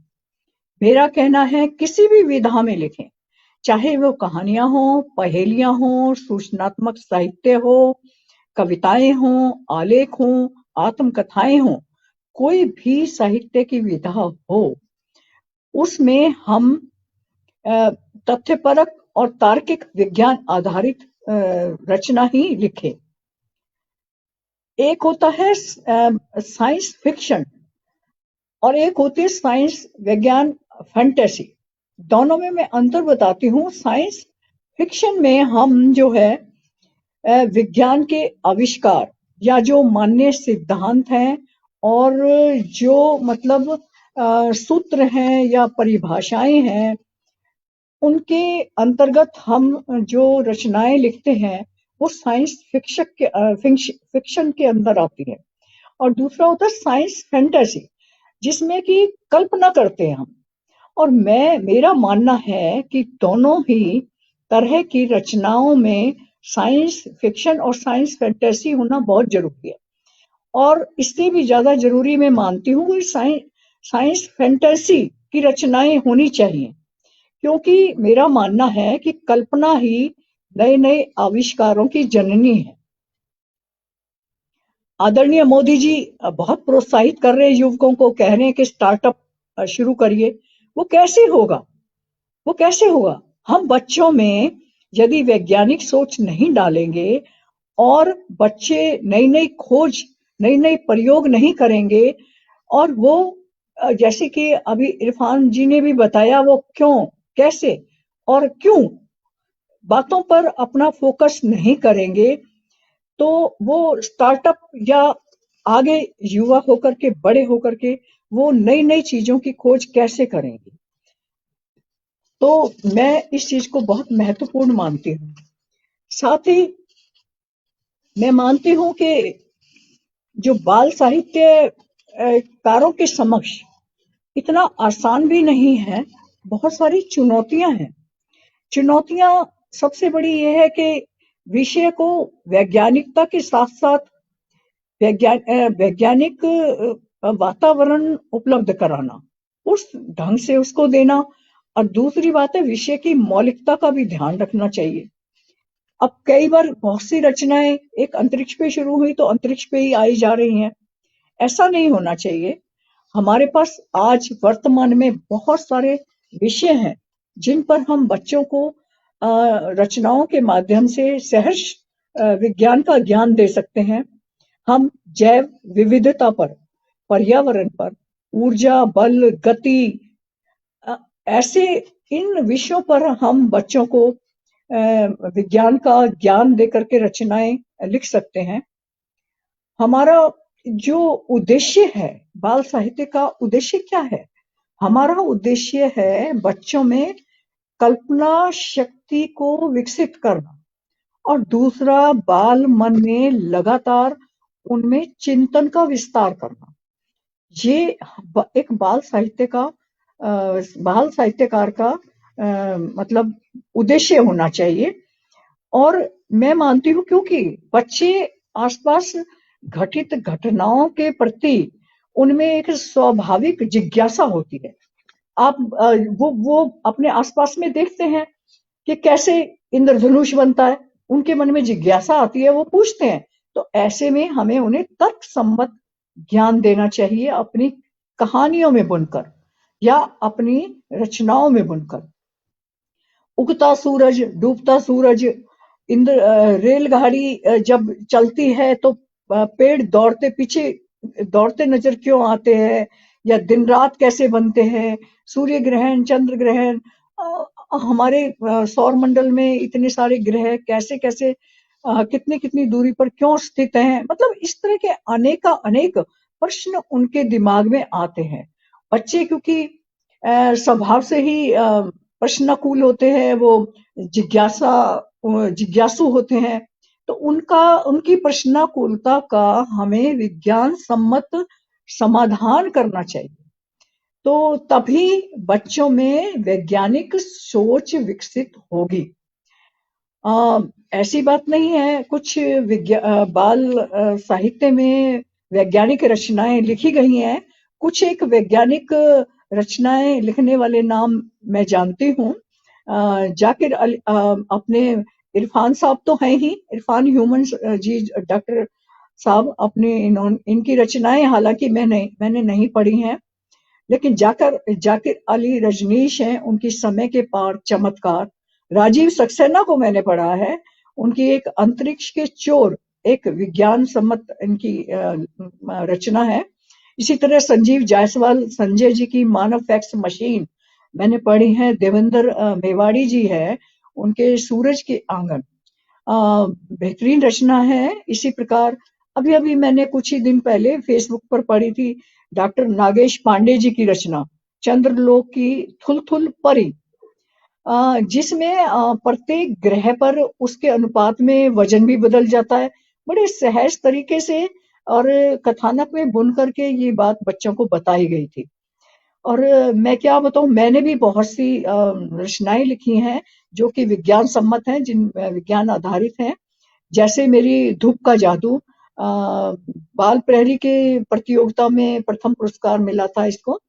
S5: मेरा कहना है किसी भी विधा में लिखें, चाहे वो कहानियां हो, पहेलियां हो, सूचनात्मक साहित्य हो, कविताएं हो, आलेख हो, आत्मकथाएं हो, कोई भी साहित्य की विधा हो, उसमें हम तथ्यपरक और तार्किक विज्ञान आधारित रचना ही लिखें। एक होता है साइंस फिक्शन और एक होती है साइंस विज्ञान फैंटेसी। दोनों में मैं अंतर बताती हूँ। साइंस फिक्शन में हम जो है विज्ञान के आविष्कार या जो मान्य सिद्धांत हैं और जो मतलब सूत्र हैं या परिभाषाएं हैं, उनके अंतर्गत हम जो रचनाएं लिखते हैं वो साइंस फिक्शन के अंदर आती है। और दूसरा होता है साइंस फैंटेसी, जिसमें कि कल्पना करते हैं हम। और मेरा मानना है कि दोनों ही तरह की रचनाओं में साइंस फिक्शन और साइंस फैंटेसी होना बहुत जरूरी है। और इससे भी ज्यादा जरूरी मैं मानती हूँ कि साइंस फैंटेसी की रचनाएं होनी चाहिए, क्योंकि मेरा मानना है कि कल्पना ही नए नए आविष्कारों की जननी है। आदरणीय मोदी जी बहुत प्रोत्साहित कर रहे हैं युवकों को, कह रहे हैं कि स्टार्टअप शुरू करिए। वो कैसे होगा? वो कैसे होगा? हम बच्चों में यदि वैज्ञानिक सोच नहीं डालेंगे और बच्चे नई नई खोज, नई नई प्रयोग नहीं करेंगे, और वो जैसे कि अभी इरफान जी ने भी बताया, वो क्यों, कैसे और क्यों बातों पर अपना फोकस नहीं करेंगे, तो वो स्टार्टअप या आगे युवा होकर के, बड़े होकर के वो नई नई चीजों की खोज कैसे करेंगे? तो मैं इस चीज को बहुत महत्वपूर्ण मानती हूँ। साथ ही मैं मानती हूँ कि जो बाल साहित्य कारों के समक्ष इतना आसान भी नहीं है, बहुत सारी चुनौतियां हैं। चुनौतियां सबसे बड़ी यह है कि विषय को वैज्ञानिकता के साथ साथ वैज्ञानिक वातावरण उपलब्ध कराना, उस ढंग से उसको देना। और दूसरी बात है, विषय की मौलिकता का भी ध्यान रखना चाहिए। अब कई बार बहुत सी रचनाएं एक अंतरिक्ष पे शुरू हुई तो अंतरिक्ष पे ही आई जा रही हैं। ऐसा नहीं होना चाहिए। हमारे पास आज वर्तमान में बहुत सारे विषय हैं जिन पर हम बच्चों को रचनाओं के माध्यम से सहर्ष विज्ञान का ज्ञान दे सकते हैं। हम जैव विविधता पर, पर्यावरण पर, ऊर्जा, बल, गति, ऐसे इन विषयों पर हम बच्चों को विज्ञान का ज्ञान देकर के रचनाएं लिख सकते हैं। हमारा जो उद्देश्य है, बाल साहित्य का उद्देश्य क्या है? हमारा उद्देश्य है बच्चों में कल्पना शक्ति को विकसित करना, और दूसरा बाल मन में लगातार उनमें चिंतन का विस्तार करना। ये एक बाल साहित्यकार का मतलब उद्देश्य होना चाहिए। और मैं मानती हूँ क्योंकि बच्चे आसपास घटित घटनाओं के प्रति उनमें एक स्वाभाविक जिज्ञासा होती है। आप वो अपने आसपास में देखते हैं कि कैसे इंद्रधनुष बनता है, उनके मन में जिज्ञासा आती है, वो पूछते हैं। तो ऐसे में हमें उन्हें तर्क सम्मत ज्ञान देना चाहिए, अपनी कहानियों में बुनकर या अपनी रचनाओं में बुनकर। उगता सूरज, डूबता सूरज, रेलगाड़ी जब चलती है तो पेड़ दौड़ते नजर क्यों आते हैं, या दिन रात कैसे बनते हैं, सूर्य ग्रहण, चंद्र ग्रहण, हमारे सौर मंडल में इतने सारे ग्रह कैसे कैसे कितनी कितनी दूरी पर क्यों स्थित हैं। मतलब इस तरह के अनेक प्रश्न उनके दिमाग में आते हैं। बच्चे क्योंकि स्वभाव से ही प्रश्नाकुल होते हैं, वो जिज्ञासु होते हैं, तो उनकी प्रश्नाकुलता का हमें विज्ञान सम्मत समाधान करना चाहिए। तो तभी बच्चों में वैज्ञानिक सोच विकसित होगी। ऐसी बात नहीं है, कुछ बाल साहित्य में वैज्ञानिक रचनाएं लिखी गई हैं। कुछ एक वैज्ञानिक रचनाएं लिखने वाले नाम मैं जानती हूँ। जाकिर अली, अपने इरफान साहब तो हैं ही, इरफान ह्यूमन जी, डॉक्टर साहब, इनकी रचनाएं हालांकि मैंने नहीं पढ़ी हैं, लेकिन जाकिर अली रजनीश हैं, उनकी समय के पार चमत्कार। राजीव सक्सेना को मैंने पढ़ा है, उनकी एक अंतरिक्ष के चोर, एक विज्ञान सम्मत इनकी रचना है। इसी तरह संजीव जायसवाल, संजय जी की मानव फैक्स मशीन मैंने पढ़ी है। देवेंद्र मेवाड़ी जी है, उनके सूरज के आंगन बेहतरीन रचना है। इसी प्रकार अभी मैंने कुछ ही दिन पहले फेसबुक पर पढ़ी थी डॉक्टर नागेश पांडे जी की रचना चंद्रलोक की थुलथुल परी, जिसमें प्रत्येक ग्रह पर उसके अनुपात में वजन भी बदल जाता है। बड़े सहज तरीके से और कथानक में बुन करके ये बात बच्चों को बताई गई थी। और मैं क्या बताऊं, मैंने भी बहुत सी रचनाएं लिखी हैं जो कि विज्ञान सम्मत हैं, जिन विज्ञान आधारित हैं। जैसे मेरी धूप का जादू, बाल प्रहरी के प्रतियोगिता में प्रथम पुरस्कार मिला था इसको।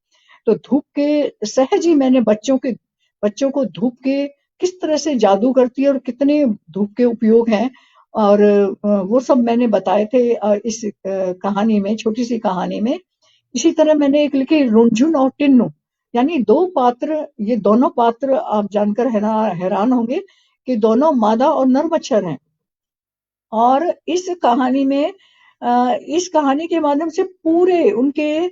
S5: तो धूप के सहज ही मैंने बच्चों को धूप के किस तरह से जादू करती है और कितने धूप के उपयोग हैं, और वो सब मैंने बताए थे इस कहानी में, छोटी सी कहानी में। इसी तरह मैंने एक लिखी रुनझुन और टिन्नू, यानी दो पात्र, ये दोनों पात्र आप जानकर हैरान होंगे कि दोनों मादा और नर मच्छर हैं। और इस कहानी के माध्यम से पूरे उनके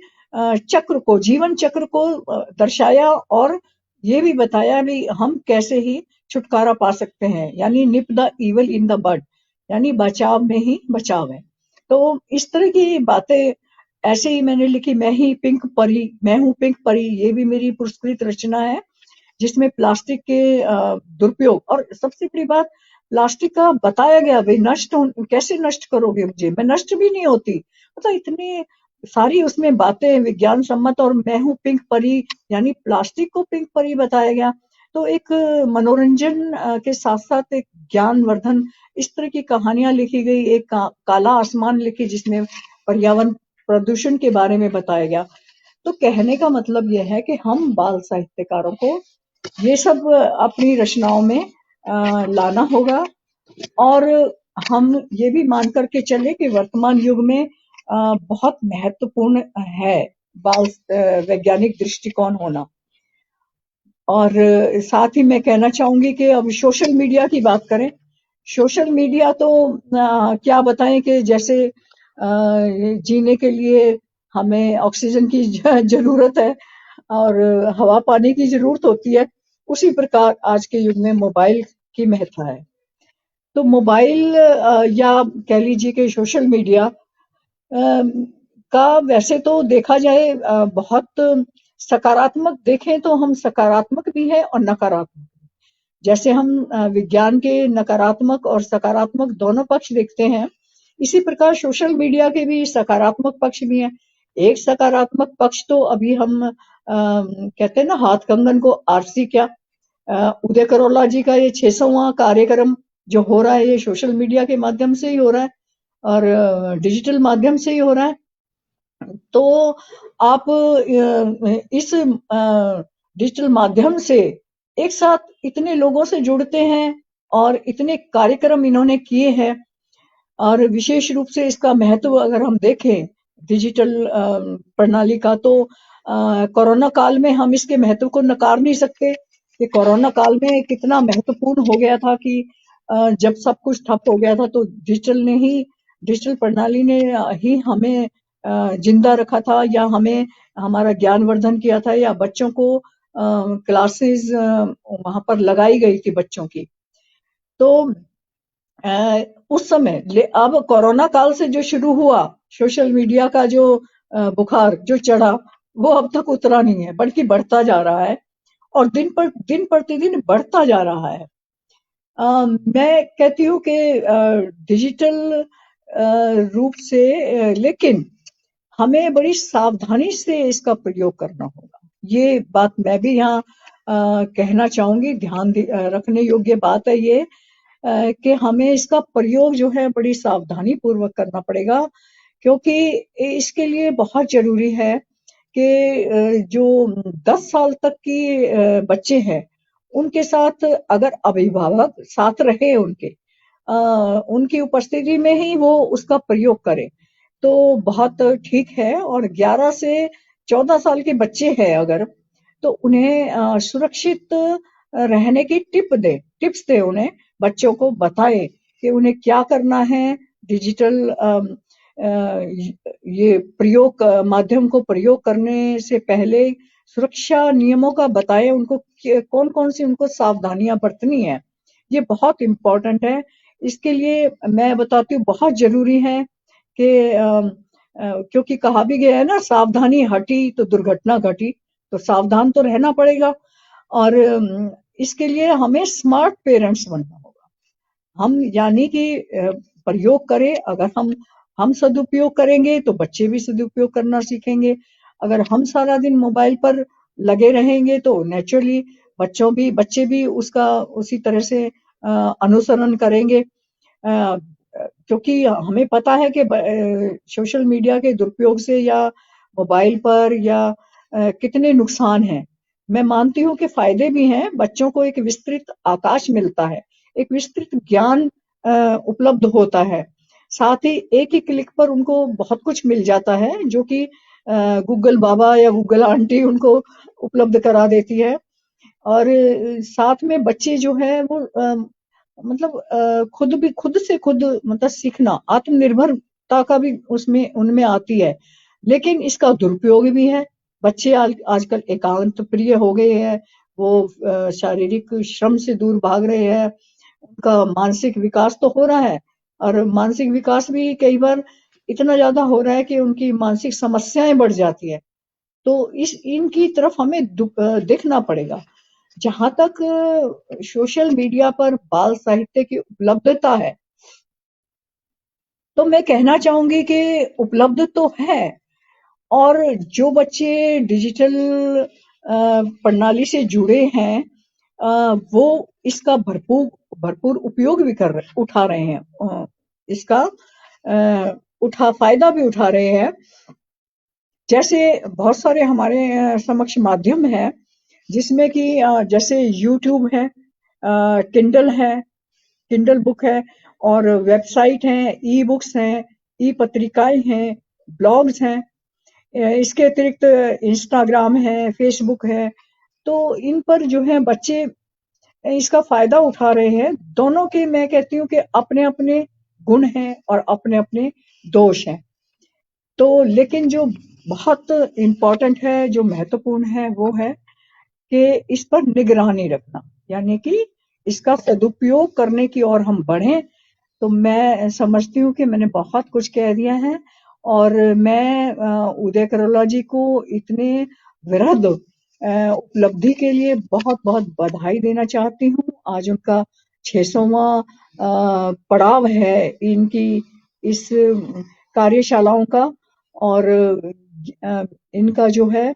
S5: जीवन चक्र को दर्शाया, और ये भी बताया भी हम कैसे ही छुटकारा पा सकते हैं, यानी nip the evil in the bud, यानी बचाव में ही बचाव है। तो इस तरह की बातें ऐसे ही मैंने लिखी। मैं हूँ पिंक परी, ये भी मेरी पुरस्कृत रचना है, जिसमें प्लास्टिक के दुरुपयोग, और सबसे बड़ी बात प्लास्टिक का बताया गया, भाई कैसे नष्ट करोगे मुझे, मैं नष्ट भी नहीं होती। मतलब इतनी सारी उसमें बातें विज्ञान सम्मत, और मैं हूँ पिंक परी, यानी प्लास्टिक को पिंक परी बताया गया। तो एक मनोरंजन के साथ साथ एक ज्ञानवर्धन इस तरह की कहानियां लिखी गई। एक काला आसमान लिखी जिसमें पर्यावरण प्रदूषण के बारे में बताया गया। तो कहने का मतलब यह है कि हम बाल साहित्यकारों को ये सब अपनी रचनाओं में लाना होगा, और हम ये भी मान करके चले कि वर्तमान युग में बहुत महत्वपूर्ण है बाल वैज्ञानिक दृष्टिकोण होना। और साथ ही मैं कहना चाहूंगी कि अब सोशल मीडिया की बात करें। सोशल मीडिया तो क्या बताएं कि जैसे जीने के लिए हमें ऑक्सीजन की जरूरत है और हवा पानी की जरूरत होती है, उसी प्रकार आज के युग में मोबाइल की महत्व है। तो मोबाइल या कह लीजिए कि सोशल मीडिया का वैसे तो देखा जाए बहुत सकारात्मक, देखें तो हम सकारात्मक भी है और नकारात्मक। जैसे हम विज्ञान के नकारात्मक और सकारात्मक दोनों पक्ष देखते हैं, इसी प्रकार सोशल मीडिया के भी सकारात्मक पक्ष भी हैं। एक सकारात्मक पक्ष तो अभी हम कहते हैं ना, हाथ कंगन को आरसी क्या, उदय करोला जी का ये 600वां कार्यक्रम जो हो रहा है, ये सोशल मीडिया के माध्यम से ही हो रहा है और डिजिटल माध्यम से ही हो रहा है। तो आप इस डिजिटल माध्यम से एक साथ इतने लोगों से जुड़ते हैं, और इतने कार्यक्रम इन्होंने किए हैं। और विशेष रूप से इसका महत्व अगर हम देखें डिजिटल प्रणाली का, तो कोरोना काल में हम इसके महत्व को नकार नहीं सकते कि कोरोना काल में कितना महत्वपूर्ण हो गया था कि जब सब कुछ ठप हो गया था तो डिजिटल प्रणाली ने ही हमें जिंदा रखा था, या हमें हमारा ज्ञानवर्धन किया था, या बच्चों को क्लासेस वहां पर लगाई गई थी बच्चों की। तो उस समय अब कोरोना काल से जो शुरू हुआ सोशल मीडिया का जो बुखार जो चढ़ा, वो अब तक उतरा नहीं है, बल्कि बढ़ता जा रहा है और दिन प्रतिदिन बढ़ता जा रहा है। मैं कहती हूँ कि डिजिटल रूप से, लेकिन हमें बड़ी सावधानी से इसका प्रयोग करना होगा। ये बात मैं भी यहाँ कहना चाहूंगी, रखने योग्य बात है ये, कि हमें इसका प्रयोग जो है बड़ी सावधानी पूर्वक करना पड़ेगा, क्योंकि इसके लिए बहुत जरूरी है कि जो 10 साल तक की बच्चे हैं उनके साथ अगर अभिभावक साथ रहे उनकी उपस्थिति में ही वो उसका प्रयोग करे तो बहुत ठीक है। और 11 से 14 साल के बच्चे हैं अगर, तो उन्हें सुरक्षित रहने की टिप्स दे, उन्हें बच्चों को बताए कि उन्हें क्या करना है, डिजिटल ये माध्यम को प्रयोग करने से पहले सुरक्षा नियमों का बताए उनको, कौन कौन सी उनको सावधानियां बरतनी है। ये बहुत इम्पोर्टेंट है। इसके लिए मैं बताती हूँ बहुत जरूरी है कि क्योंकि कहा भी गया है ना, सावधानी हटी तो दुर्घटना घटी, तो सावधान तो रहना पड़ेगा। और इसके लिए हमें स्मार्ट पेरेंट्स बनना होगा। हम यानी कि प्रयोग करें, अगर हम सदुपयोग करेंगे तो बच्चे भी सदुपयोग करना सीखेंगे। अगर हम सारा दिन मोबाइल पर लगे रहेंगे तो नेचुरली बच्चे भी उसका उसी तरह से अनुसरण करेंगे, क्योंकि हमें पता है कि सोशल मीडिया के दुरुपयोग से या मोबाइल पर या कितने नुकसान हैं। मैं मानती हूँ कि फायदे भी हैं, बच्चों को एक विस्तृत आकाश मिलता है, एक विस्तृत ज्ञान उपलब्ध होता है, साथ ही एक ही क्लिक पर उनको बहुत कुछ मिल जाता है जो कि गूगल बाबा या गूगल आंटी उनको उपलब्ध करा देती है। और साथ में बच्चे जो है वो मतलब खुद से खुद मतलब सीखना, आत्मनिर्भरता का भी उनमें आती है। लेकिन इसका दुरुपयोग भी है। बच्चे आजकल एकांत प्रिय हो गए हैं, वो शारीरिक श्रम से दूर भाग रहे हैं, उनका मानसिक विकास तो हो रहा है, और मानसिक विकास भी कई बार इतना ज्यादा हो रहा है कि उनकी मानसिक समस्याएं बढ़ जाती है। तो इनकी तरफ हमें देखना पड़ेगा। जहां तक सोशल मीडिया पर बाल साहित्य की उपलब्धता है, तो मैं कहना चाहूंगी कि उपलब्ध तो है, और जो बच्चे डिजिटल प्रणाली से जुड़े हैं वो इसका भरपूर उपयोग भी उठा रहे हैं, इसका फायदा भी उठा रहे हैं। जैसे बहुत सारे हमारे समक्ष माध्यम है, जिसमें कि जैसे यूट्यूब है, किंडल बुक है, और वेबसाइट है, ई बुक्स हैं, ई पत्रिकाएं हैं, ब्लॉग्स हैं, इसके अतिरिक्त इंस्टाग्राम है, फेसबुक है। तो इन पर जो है बच्चे इसका फायदा उठा रहे हैं। दोनों के मैं कहती हूँ कि अपने अपने गुण हैं और अपने अपने दोष हैं। तो लेकिन जो बहुत इम्पोर्टेंट है, जो महत्वपूर्ण है, वो है कि इस पर निगरानी रखना, यानी कि इसका सदुपयोग करने की ओर हम बढ़ें। तो मैं समझती हूँ कि मैंने बहुत कुछ कह दिया है, और मैं उदय करोला जी को इतने वृहद उपलब्धि के लिए बहुत बहुत बधाई देना चाहती हूँ। आज उनका 600वां पड़ाव है इनकी इस कार्यशालाओं का, और इनका जो है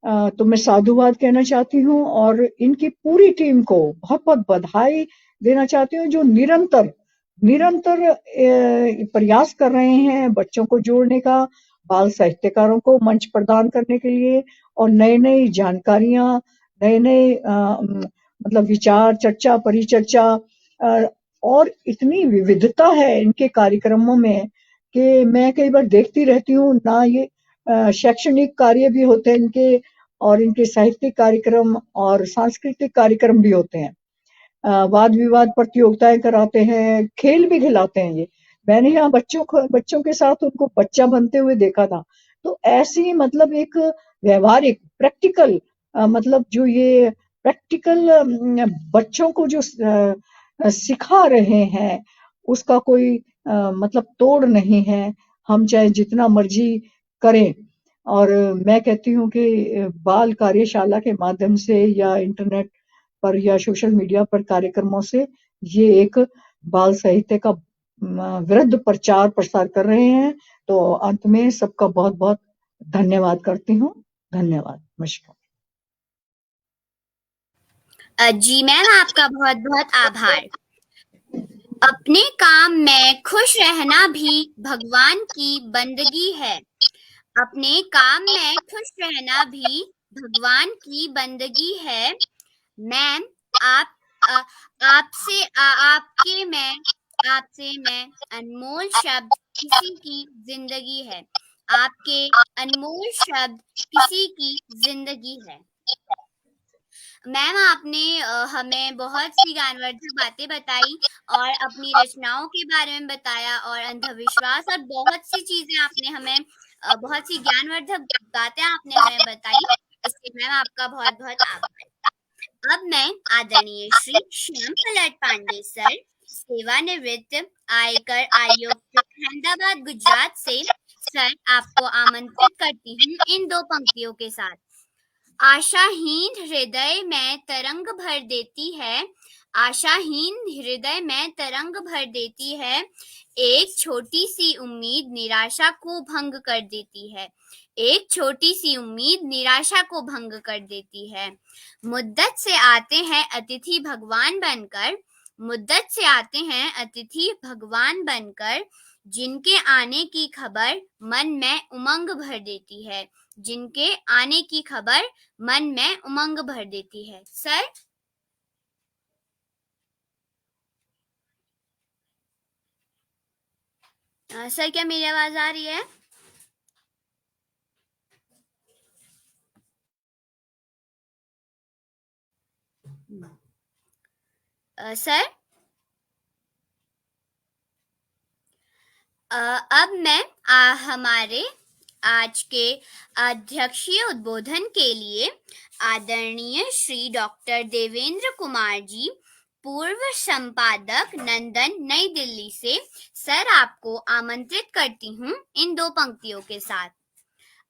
S5: तो मैं साधुवाद कहना चाहती हूँ, और इनकी पूरी टीम को बहुत बहुत बधाई देना चाहती हूँ, जो निरंतर प्रयास कर रहे हैं बच्चों को जोड़ने का, बाल साहित्यकारों को मंच प्रदान करने के लिए, और नई जानकारियां, नए मतलब विचार, चर्चा, परिचर्चा और इतनी विविधता है इनके कार्यक्रमों में कि मैं कई बार देखती रहती हूँ ना। ये शैक्षणिक कार्य भी होते हैं इनके, और इनके साहित्यिक कार्यक्रम और सांस्कृतिक कार्यक्रम भी होते हैं। वाद विवाद प्रतियोगिताएं कराते हैं, खेल भी खिलाते हैं। ये मैंने यहाँ बच्चों के साथ उनको बच्चा बनते हुए देखा था। तो ऐसी मतलब एक व्यवहारिक प्रैक्टिकल मतलब जो ये प्रैक्टिकल बच्चों को जो सिखा रहे हैं उसका कोई मतलब तोड़ नहीं है। हम चाहे जितना मर्जी करें। और मैं कहती हूँ कि बाल कार्यशाला के माध्यम से या इंटरनेट पर या सोशल मीडिया पर कार्यक्रमों से ये एक बाल साहित्य का वृहद प्रचार प्रसार कर रहे हैं। तो अंत में सबका बहुत बहुत धन्यवाद करती हूँ। धन्यवाद, नमस्कार।
S2: जी मैम, आपका बहुत बहुत आभार। अपने काम में खुश रहना भी भगवान की बंदगी है। अपने काम में खुश रहना भी भगवान की बंदगी है। मैम, आपसे मैं अनमोल शब्द किसी की जिंदगी है। आपके अनमोल शब्द किसी की जिंदगी है। मैम, आपने हमें बहुत सी ज्ञानवर्धक बातें बताई और अपनी रचनाओं के बारे में बताया और अंधविश्वास और बहुत सी चीजें आपने हमें बहुत सी ज्ञानवर्धक बातें आपने हमें बताई। इसके मैम आपका बहुत बहुत आभार। अब मैं आदरणीय श्री श्याम पलट पांडे सर, सेवानिवृत्त आयकर आयुक्त अहमदाबाद गुजरात से सर आपको आमंत्रित करती हूँ इन दो पंक्तियों के साथ। आशाहीन हृदय में तरंग भर देती है। आशाहीन हृदय में तरंग भर देती है। एक छोटी सी उम्मीद निराशा को भंग कर देती है। एक छोटी सी उम्मीद निराशा को भंग कर देती है। मुद्दत से आते हैं अतिथि भगवान बनकर। मुद्दत से आते हैं अतिथि भगवान बनकर। जिनके आने की खबर मन में उमंग भर देती है। जिनके आने की खबर मन में उमंग भर देती है। सर, सर क्या मेरी आवाज आ रही है? सर, अब मैं हमारे आज के अध्यक्षीय उद्बोधन के लिए आदरणीय श्री डॉक्टर देवेंद्र कुमार जी, पूर्व संपादक नंदन, नई दिल्ली से सर आपको आमंत्रित करती हूँ इन दो पंक्तियों के साथ।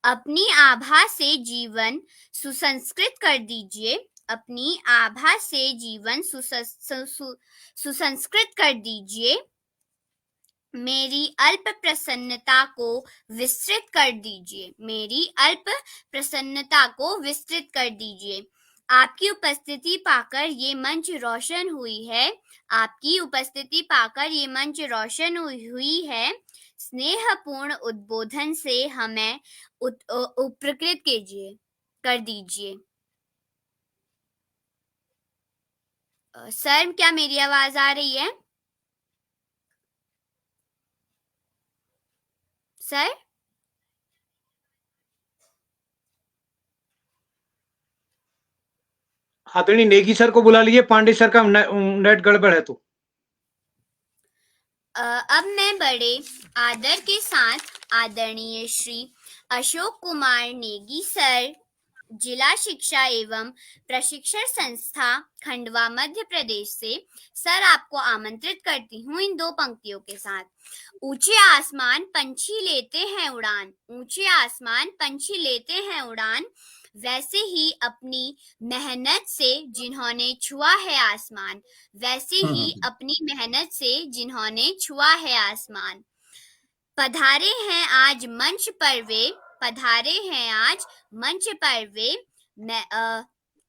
S2: अपनी आभा से जीवन सुसंस्कृत कर दीजिए। अपनी आभा से जीवन सुसंस्कृत कर दीजिए। मेरी अल्प प्रसन्नता को विस्तृत कर दीजिए। मेरी अल्प प्रसन्नता को विस्तृत कर दीजिए। आपकी उपस्थिति पाकर ये मंच रोशन हुई है। आपकी उपस्थिति पाकर ये मंच रोशन हुई है। स्नेहपूर्ण उद्बोधन से हमें उपकृत कर दीजिए। सर, क्या मेरी आवाज आ रही है? सर,
S1: आदरणीय नेगी सर को बुला लीजिए, पांडे सर का नेट गड़बड़ है तो।
S2: अब मैं बड़े आदर के साथ आदरणीय श्री अशोक कुमार नेगी सर, जिला शिक्षा एवं प्रशिक्षण संस्था खंडवा मध्य प्रदेश से सर आपको आमंत्रित करती हूँ इन दो पंक्तियों के साथ। ऊंचे आसमान पंछी लेते हैं उड़ान। ऊंचे आसमान पंछी लेते हैं उड़ान। वैसे ही अपनी मेहनत से जिन्होंने छुआ है आसमान। वैसे ही अपनी मेहनत से जिन्होंने छुआ है आसमान। पधारे हैं आज मंच पर वे। पधारे हैं आज मंच पर वे। मैं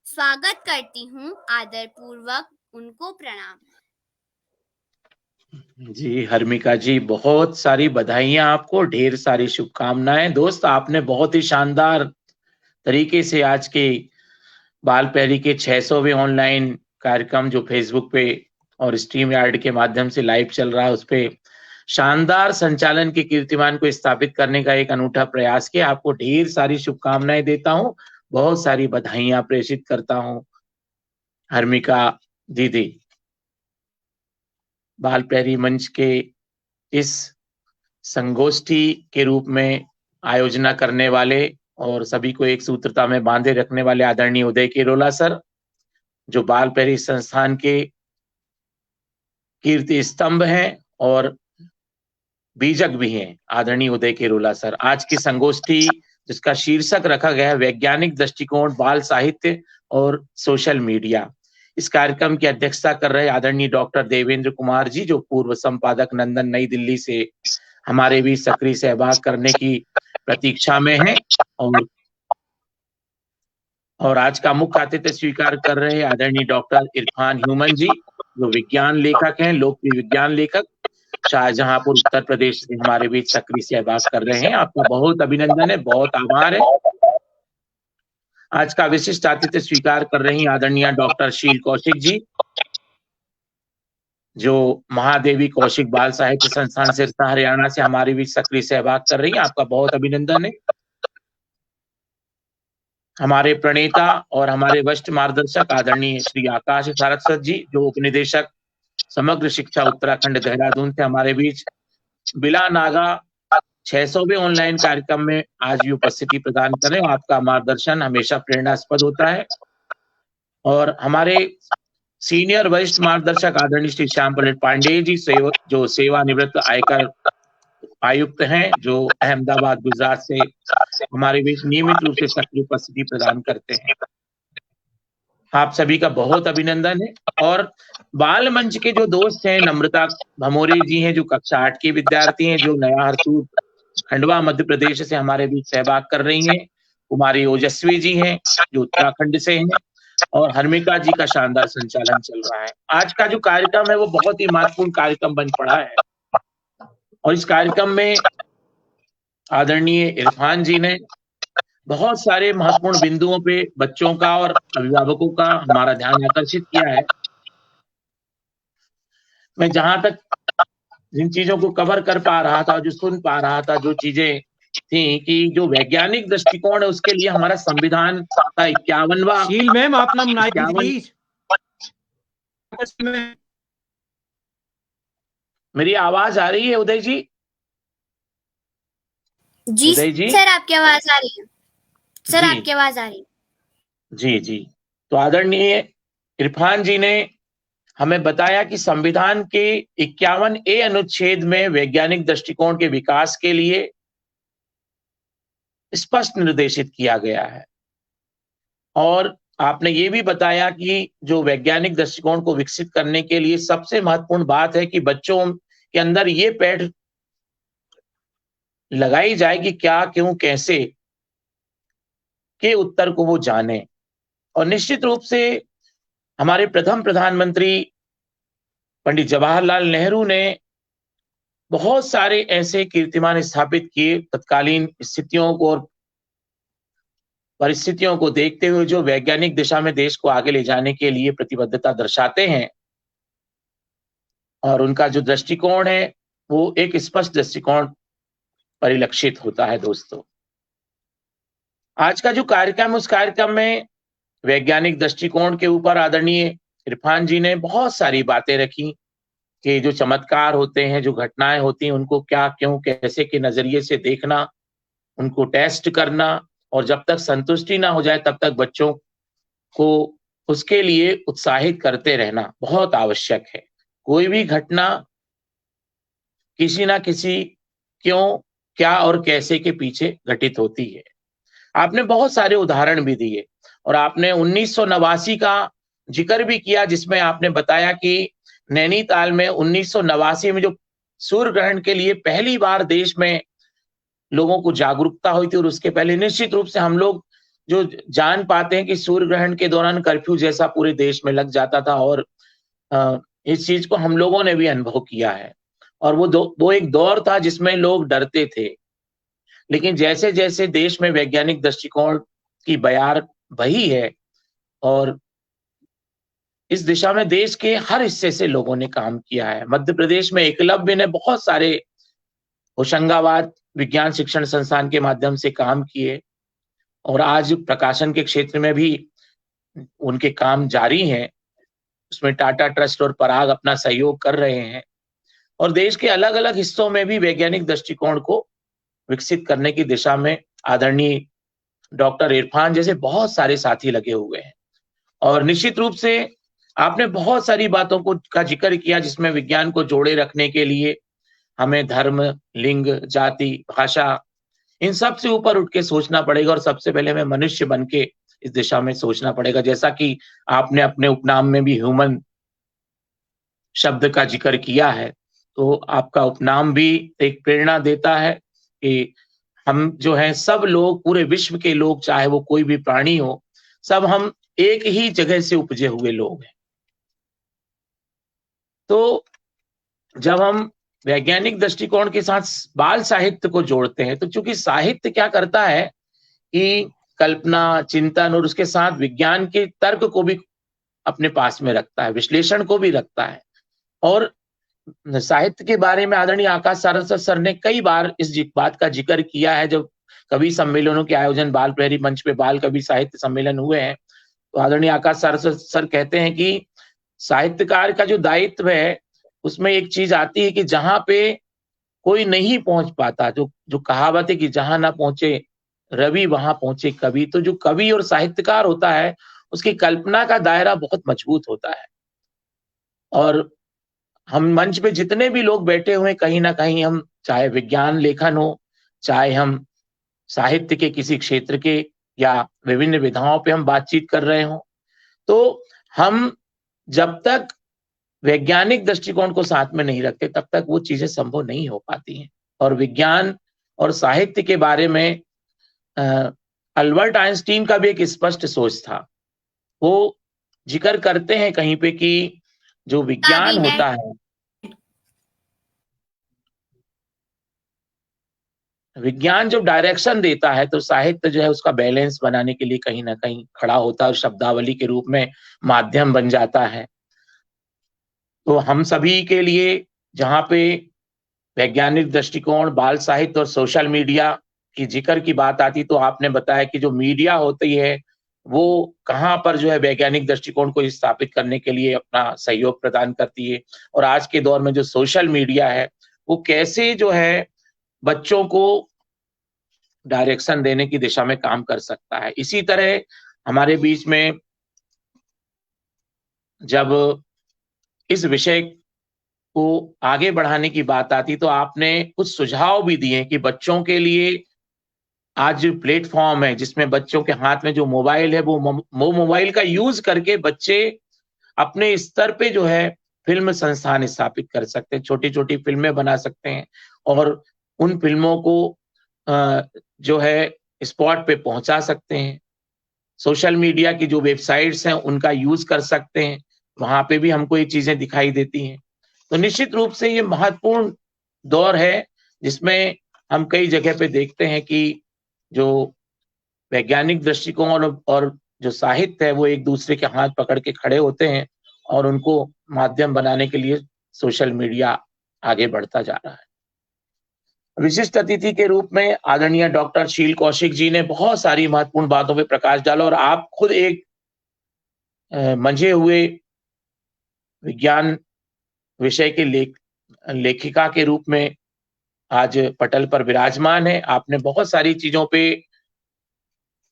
S2: स्वागत करती हूँ आदर पूर्वक उनको प्रणाम।
S6: जी हर्मिका जी, बहुत सारी बधाइयां आपको, ढेर सारी शुभकामनाएं। दोस्त, आपने बहुत ही शानदार तरीके से आज के बाल पैरी के 600वें ऑनलाइन कार्यक्रम जो फेसबुक पे और स्ट्रीम यार्ड के माध्यम से लाइव चल रहा है, उस पे शानदार संचालन के कीर्तिमान को स्थापित करने का एक अनूठा प्रयास किया। आपको ढेर सारी शुभकामनाएं देता हूं, बहुत सारी बधाइयां प्रेषित करता हूं हर्मिका दीदी। बाल प्रहरी मंच के इस संगोष्ठी के रूप में आयोजना करने वाले और सभी को एक सूत्रता में बांधे रखने वाले आदरणीय उदय किरोला सर, जो बाल प्रहरी संस्थान के कीर्ति स्तंभ हैं और बीजक भी हैं, आदरणीय उदय किरोला सर। आज की संगोष्ठी जिसका शीर्षक रखा गया है वैज्ञानिक दृष्टिकोण बाल साहित्य और सोशल मीडिया, इस कार्यक्रम की अध्यक्षता कर रहे आदरणीय डॉक्टर देवेंद्र कुमार जी, जो पूर्व संपादक नंदन नई दिल्ली से हमारे भी सक्रिय सहभाग करने की प्रतीक्षा में हैं, और आज का मुख्य आतिथ्य स्वीकार कर रहे आदरणीय डॉक्टर इरफान ह्यूमन जी, जो विज्ञान लेखक हैं, लोकप्रिय विज्ञान लेखक, शाहजहांपुर उत्तर प्रदेश से हमारे बीच सक्रिय सहभाग कर रहे हैं। आपका बहुत अभिनंदन है, बहुत आभार है। आज का विशिष्ट आतिथ्य स्वीकार कर रही आदरणीय डॉक्टर शील कौशिक जी, जो महादेवी कौशिक बाल साहित्य संस्थान सिरसा हरियाणा से हमारे बीच सक्रिय सहभाग कर रही हैं। आपका बहुत अभिनंदन है। हमारे प्रणेता और हमारे वरिष्ठ मार्गदर्शक आदरणीय श्री आकाश सारस्वत जी, जो उपनिदेशक समग्र शिक्षा उत्तराखंड देहरादून से हमारे बीच बिला नागा 600वें ऑनलाइन कार्यक्रम में आज भी उपस्थिति प्रदान करें। आपका मार्गदर्शन हमेशा प्रेरणास्पद होता है। और हमारे सीनियर वरिष्ठ मार्गदर्शक आदरणीय श्री श्याम पलट पांडे जी, जो सेवानिवृत्त आयकर आयुक्त हैं, जो अहमदाबाद गुजरात से हमारे बीच नियमित रूप से सक्रिय उपस्थिति प्रदान करते हैं। आप सभी का बहुत अभिनंदन है। और बाल मंच के जो दोस्त हैं, नम्रता भमोरे जी हैं, जो कक्षा 8 की विद्यार्थी हैं, जो नया हरसूद खंडवा मध्य प्रदेश से हमारे बीच सहभाग कर रही हैं, कुमारी ओजस्वी जी हैं, जो उत्तराखंड से हैं, और हर्मिका जी का शानदार संचालन चल रहा है। आज का जो कार्यक्रम है वो बहुत ही महत्वपूर्ण कार्यक्रम बन पड़ा है, और इस कार्यक्रम में आदरणीय इरफान जी ने बहुत सारे महत्वपूर्ण बिंदुओं पे बच्चों का और अभिभावकों का हमारा ध्यान आकर्षित किया है। मैं जहां तक जिन चीजों को कवर कर पा रहा था, जो सुन पा रहा था, जो चीजें थी कि जो वैज्ञानिक दृष्टिकोण है उसके लिए हमारा संविधान का 51वां।
S1: शील मैम, आप नाम नाइक प्लीज।
S6: मेरी आवाज आ रही है उदय जी?
S2: जी
S6: उदय जी?
S2: सर, आपकी आवाज आ रही है। सर,
S6: जी।
S2: आपकी आवाज आ रही है।
S6: जी जी। तो आदरणीय इरफान जी ने हमें बताया कि संविधान के 51A अनुच्छेद में वैज्ञानिक दृष्टिकोण के विकास के लिए स्पष्ट निर्देशित किया गया है। और आपने ये भी बताया कि जो वैज्ञानिक दृष्टिकोण को विकसित करने के लिए सबसे महत्वपूर्ण बात है कि बच्चों के अंदर ये पैठ लगाई जाए कि क्या, क्यों, कैसे के उत्तर को वो जाने। और निश्चित रूप से हमारे प्रथम प्रधानमंत्री पंडित जवाहरलाल नेहरू ने बहुत सारे ऐसे कीर्तिमान स्थापित किए तत्कालीन स्थितियों को और परिस्थितियों को देखते हुए, जो वैज्ञानिक दिशा में देश को आगे ले जाने के लिए प्रतिबद्धता दर्शाते हैं। और उनका जो दृष्टिकोण है वो एक स्पष्ट दृष्टिकोण परिलक्षित होता है। दोस्तों, आज का जो कार्यक्रम, उस कार्यक्रम में वैज्ञानिक दृष्टिकोण के ऊपर आदरणीय इरफान जी ने बहुत सारी बातें रखी कि जो चमत्कार होते हैं, जो घटनाएं होती हैं, उनको क्या, क्यों, कैसे के नजरिए से देखना, उनको टेस्ट करना, और जब तक संतुष्टि ना हो जाए तब तक बच्चों को उसके लिए उत्साहित करते रहना बहुत आवश्यक है। कोई भी घटना किसी ना किसी क्यों, क्या और कैसे के पीछे घटित होती है। आपने बहुत सारे उदाहरण भी दिए, और आपने 1989 का जिक्र भी किया, जिसमें आपने बताया कि नैनीताल में 1989 में जो सूर्य ग्रहण के लिए पहली बार देश में लोगों को जागरूकता हुई थी। और उसके पहले निश्चित रूप से हम लोग जो जान पाते हैं कि सूर्य ग्रहण के दौरान कर्फ्यू जैसा पूरे देश में लग जाता था, और इस चीज को हम लोगों ने भी अनुभव किया है। और वो एक दौर था जिसमें लोग डरते थे। लेकिन जैसे जैसे देश में वैज्ञानिक दृष्टिकोण की बयार बही है, और इस दिशा में देश के हर हिस्से से लोगों ने काम किया है। मध्य प्रदेश में एकलव्य ने बहुत सारे होशंगाबाद विज्ञान शिक्षण संस्थान के माध्यम से काम किए और आज प्रकाशन के क्षेत्र में भी उनके काम जारी हैं। उसमें टाटा ट्रस्ट और पराग अपना सहयोग कर रहे हैं और देश के अलग अलग हिस्सों में भी वैज्ञानिक दृष्टिकोण को विकसित करने की दिशा में आदरणीय डॉक्टर इरफान जैसे बहुत सारे साथी लगे हुए हैं। और निश्चित रूप से आपने बहुत सारी बातों को का जिक्र किया जिसमें विज्ञान को जोड़े रखने के लिए हमें धर्म, लिंग, जाति, भाषा इन सब से ऊपर उठ के सोचना पड़ेगा और सबसे पहले हमें मनुष्य बन के इस दिशा में सोचना पड़ेगा। जैसा कि आपने अपने उपनाम में भी ह्यूमन शब्द का जिक्र किया है, तो आपका उपनाम भी एक प्रेरणा देता है कि हम जो है सब लोग, पूरे विश्व के लोग, चाहे वो कोई भी प्राणी हो, सब हम एक ही जगह से उपजे हुए लोग हैं। तो जब हम वैज्ञानिक दृष्टिकोण के साथ बाल साहित्य को जोड़ते हैं, तो चूंकि साहित्य क्या करता है कि कल्पना, चिंतन और उसके साथ विज्ञान के तर्क को भी अपने पास में रखता है, विश्लेषण को भी रखता है। और साहित्य के बारे में आदरणीय आकाश सारस्वत सर ने कई बार इस बात का जिक्र किया है। जब कवि सम्मेलनों के आयोजन बाल प्रहरी मंच पे बाल कवि साहित्य सम्मेलन हुए हैं, तो आदरणीय आकाश सारस्वत सर कहते हैं कि साहित्यकार का जो दायित्व है उसमें एक चीज आती है कि जहां पे कोई नहीं पहुंच पाता, जो कहावत है कि जहां ना पहुंचे रवि वहां पहुंचे कवि, तो जो कवि और साहित्यकार होता है उसकी कल्पना का दायरा बहुत मजबूत होता है। और हम मंच पे जितने भी लोग बैठे हुए, कहीं ना कहीं हम, चाहे विज्ञान लेखन हो, चाहे हम साहित्य के किसी क्षेत्र के या विभिन्न विधाओं पे हम बातचीत कर रहे हो, तो हम जब तक वैज्ञानिक दृष्टिकोण को साथ में नहीं रखते तब तक वो चीजें संभव नहीं हो पाती हैं। और विज्ञान और साहित्य के बारे में अल्बर्ट आइंस्टीन का भी एक स्पष्ट सोच था। वो जिक्र करते हैं कहीं पे कि जो विज्ञान होता है, विज्ञान जब डायरेक्शन देता है तो साहित्य जो है उसका बैलेंस बनाने के लिए कहीं ना कहीं खड़ा होता है और शब्दावली के रूप में माध्यम बन जाता है। तो हम सभी के लिए जहाँ पे वैज्ञानिक दृष्टिकोण, बाल साहित्य और सोशल मीडिया की जिक्र की बात आती, तो आपने बताया कि जो मीडिया होती है वो कहाँ पर जो है वैज्ञानिक दृष्टिकोण को स्थापित करने के लिए अपना सहयोग प्रदान करती है, और आज के दौर में जो सोशल मीडिया है वो कैसे जो है बच्चों को डायरेक्शन देने की दिशा में काम कर सकता है। इसी तरह हमारे बीच में जब इस विषय को आगे बढ़ाने की बात आती तो आपने कुछ सुझाव भी दिए कि बच्चों के लिए आज प्लेटफॉर्म है जिसमें बच्चों के हाथ में जो मोबाइल है वो मोबाइल का यूज करके बच्चे अपने स्तर पे जो है फिल्म संस्थान स्थापित कर सकते हैं, छोटी छोटी फिल्में बना सकते हैं और उन फिल्मों को जो है स्पॉट पे पहुंचा सकते हैं। सोशल मीडिया की जो वेबसाइट्स हैं उनका यूज कर सकते हैं, वहां पे भी हमको ये चीजें दिखाई देती हैं। तो निश्चित रूप से ये महत्वपूर्ण दौर है जिसमें हम कई जगह पे देखते हैं कि जो वैज्ञानिक दृष्टिकोण और जो साहित्य है वो एक दूसरे के हाथ पकड़ के खड़े होते हैं और उनको माध्यम बनाने के लिए सोशल मीडिया आगे बढ़ता जा रहा है। विशिष्ट अतिथि के रूप में आदरणीय डॉक्टर शील कौशिक जी ने बहुत सारी महत्वपूर्ण बातों पे प्रकाश डाला और आप खुद एक मंझे हुए विज्ञान विषय के लेखिका के रूप में आज पटल पर विराजमान है। आपने बहुत सारी चीजों पे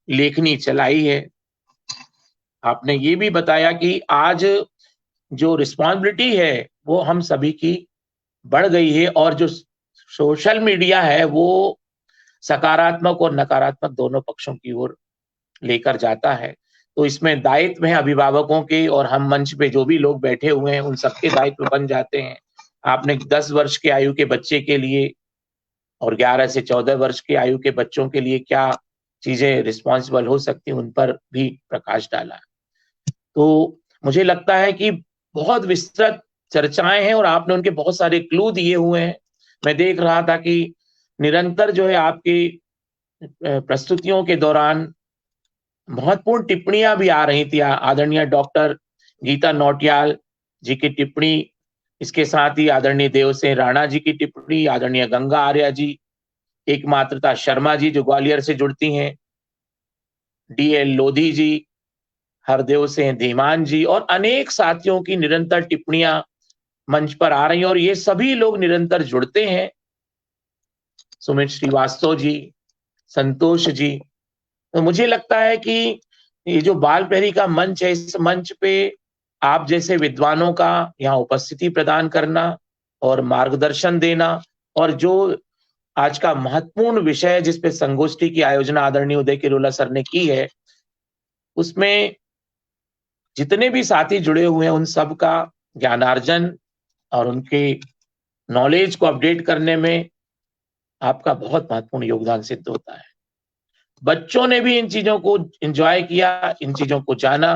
S6: लेखनी चलाई है। आपने ये भी बताया कि आज जो रिस्पॉन्सिबिलिटी है वो हम सभी की बढ़ गई है और जो सोशल मीडिया है वो सकारात्मक और नकारात्मक दोनों पक्षों की ओर लेकर जाता है। तो इसमें दायित्व है अभिभावकों के और हम मंच पे जो भी लोग बैठे हुए हैं उन सबके दायित्व बन जाते हैं। आपने 10 वर्ष के आयु के बच्चे के लिए और 11 से 14 वर्ष की आयु के बच्चों के लिए क्या चीजें रिस्पॉन्सिबल हो सकती हैं उन पर भी प्रकाश डाला। तो मुझे लगता है कि बहुत विस्तृत चर्चाएं हैं और आपने उनके बहुत सारे क्लू दिए हुए हैं। मैं देख रहा था कि निरंतर जो है आपकी प्रस्तुतियों के दौरान महत्वपूर्ण टिप्पणियां भी आ रही थी। आदरणीय डॉक्टर गीता नौटियाल जी की टिप्पणी, इसके साथ ही आदरणीय देवसेन राणा जी की टिप्पणी, आदरणीय गंगा आर्या जी, एकमात्रता शर्मा जी जो ग्वालियर से जुड़ती हैं, DL लोधी जी, हरदेव सिंह धीमान जी और अनेक साथियों की निरंतर टिप्पणियां मंच पर आ रही हैं और ये सभी लोग निरंतर जुड़ते हैं। सुमित श्रीवास्तव जी, संतोष जी, तो मुझे लगता है कि ये जो बाल प्रहरी का मंच है, इस मंच पे आप जैसे विद्वानों का यहाँ उपस्थिति प्रदान करना और मार्गदर्शन देना और जो आज का महत्वपूर्ण विषय जिस पे संगोष्ठी की आयोजना आदरणीय उदय किरोला सर ने की है, उसमें जितने भी साथी जुड़े हुए हैं उन सब का ज्ञानार्जन और उनके नॉलेज को अपडेट करने में आपका बहुत महत्वपूर्ण योगदान सिद्ध होता है। बच्चों ने भी इन चीजों को एंजॉय किया, इन चीजों को जाना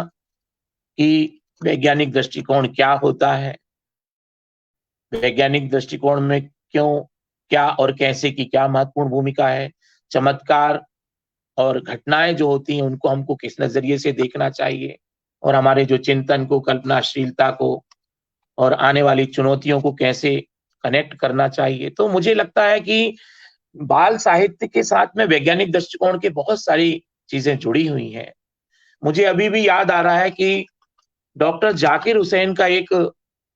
S6: कि वैज्ञानिक दृष्टिकोण क्या होता है, वैज्ञानिक दृष्टिकोण में क्यों, क्या और कैसे की क्या महत्वपूर्ण भूमिका है, चमत्कार और घटनाएं जो होती हैं उनको हमको किस नजरिए से देखना चाहिए और हमारे जो चिंतन को, कल्पनाशीलता को और आने वाली चुनौतियों को कैसे कनेक्ट करना चाहिए। तो मुझे लगता है कि बाल साहित्य के साथ में वैज्ञानिक दृष्टिकोण की बहुत सारी चीजें जुड़ी हुई हैं। मुझे अभी भी याद आ रहा है कि डॉक्टर जाकिर हुसैन का एक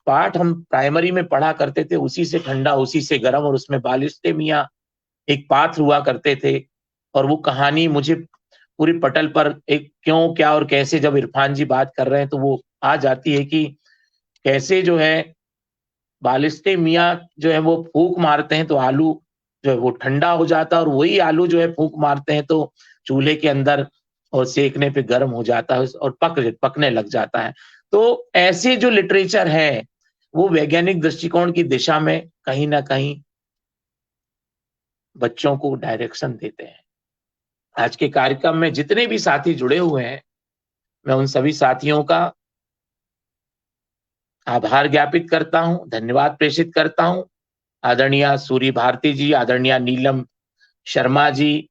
S6: पाठ हम प्राइमरी में पढ़ा करते थे, उसी से ठंडा उसी से गर्म, और उसमें बालिस्ते मियां एक पात्र हुआ करते थे और वो कहानी मुझे पूरी पटल पर एक क्यों, क्या और कैसे जब इरफान जी बात कर रहे हैं तो वो आ जाती है कि कैसे जो है बालिस्ते मियां जो है वो फूंक मारते हैं तो आलू जो है वो ठंडा हो जाता है और वही आलू जो है फूंक मारते हैं तो चूल्हे के अंदर और सेकने पे गर्म हो जाता है और पकने लग जाता है। तो ऐसे जो लिटरेचर है वो वैज्ञानिक दृष्टिकोण की दिशा में कहीं ना कहीं बच्चों को डायरेक्शन देते हैं। आज के कार्यक्रम में जितने भी साथी जुड़े हुए हैं, मैं उन सभी साथियों का आभार ज्ञापित करता हूं, धन्यवाद प्रेषित करता हूं। आदरणीय सूरी भारती जी, आदरणीय नीलम शर्मा जी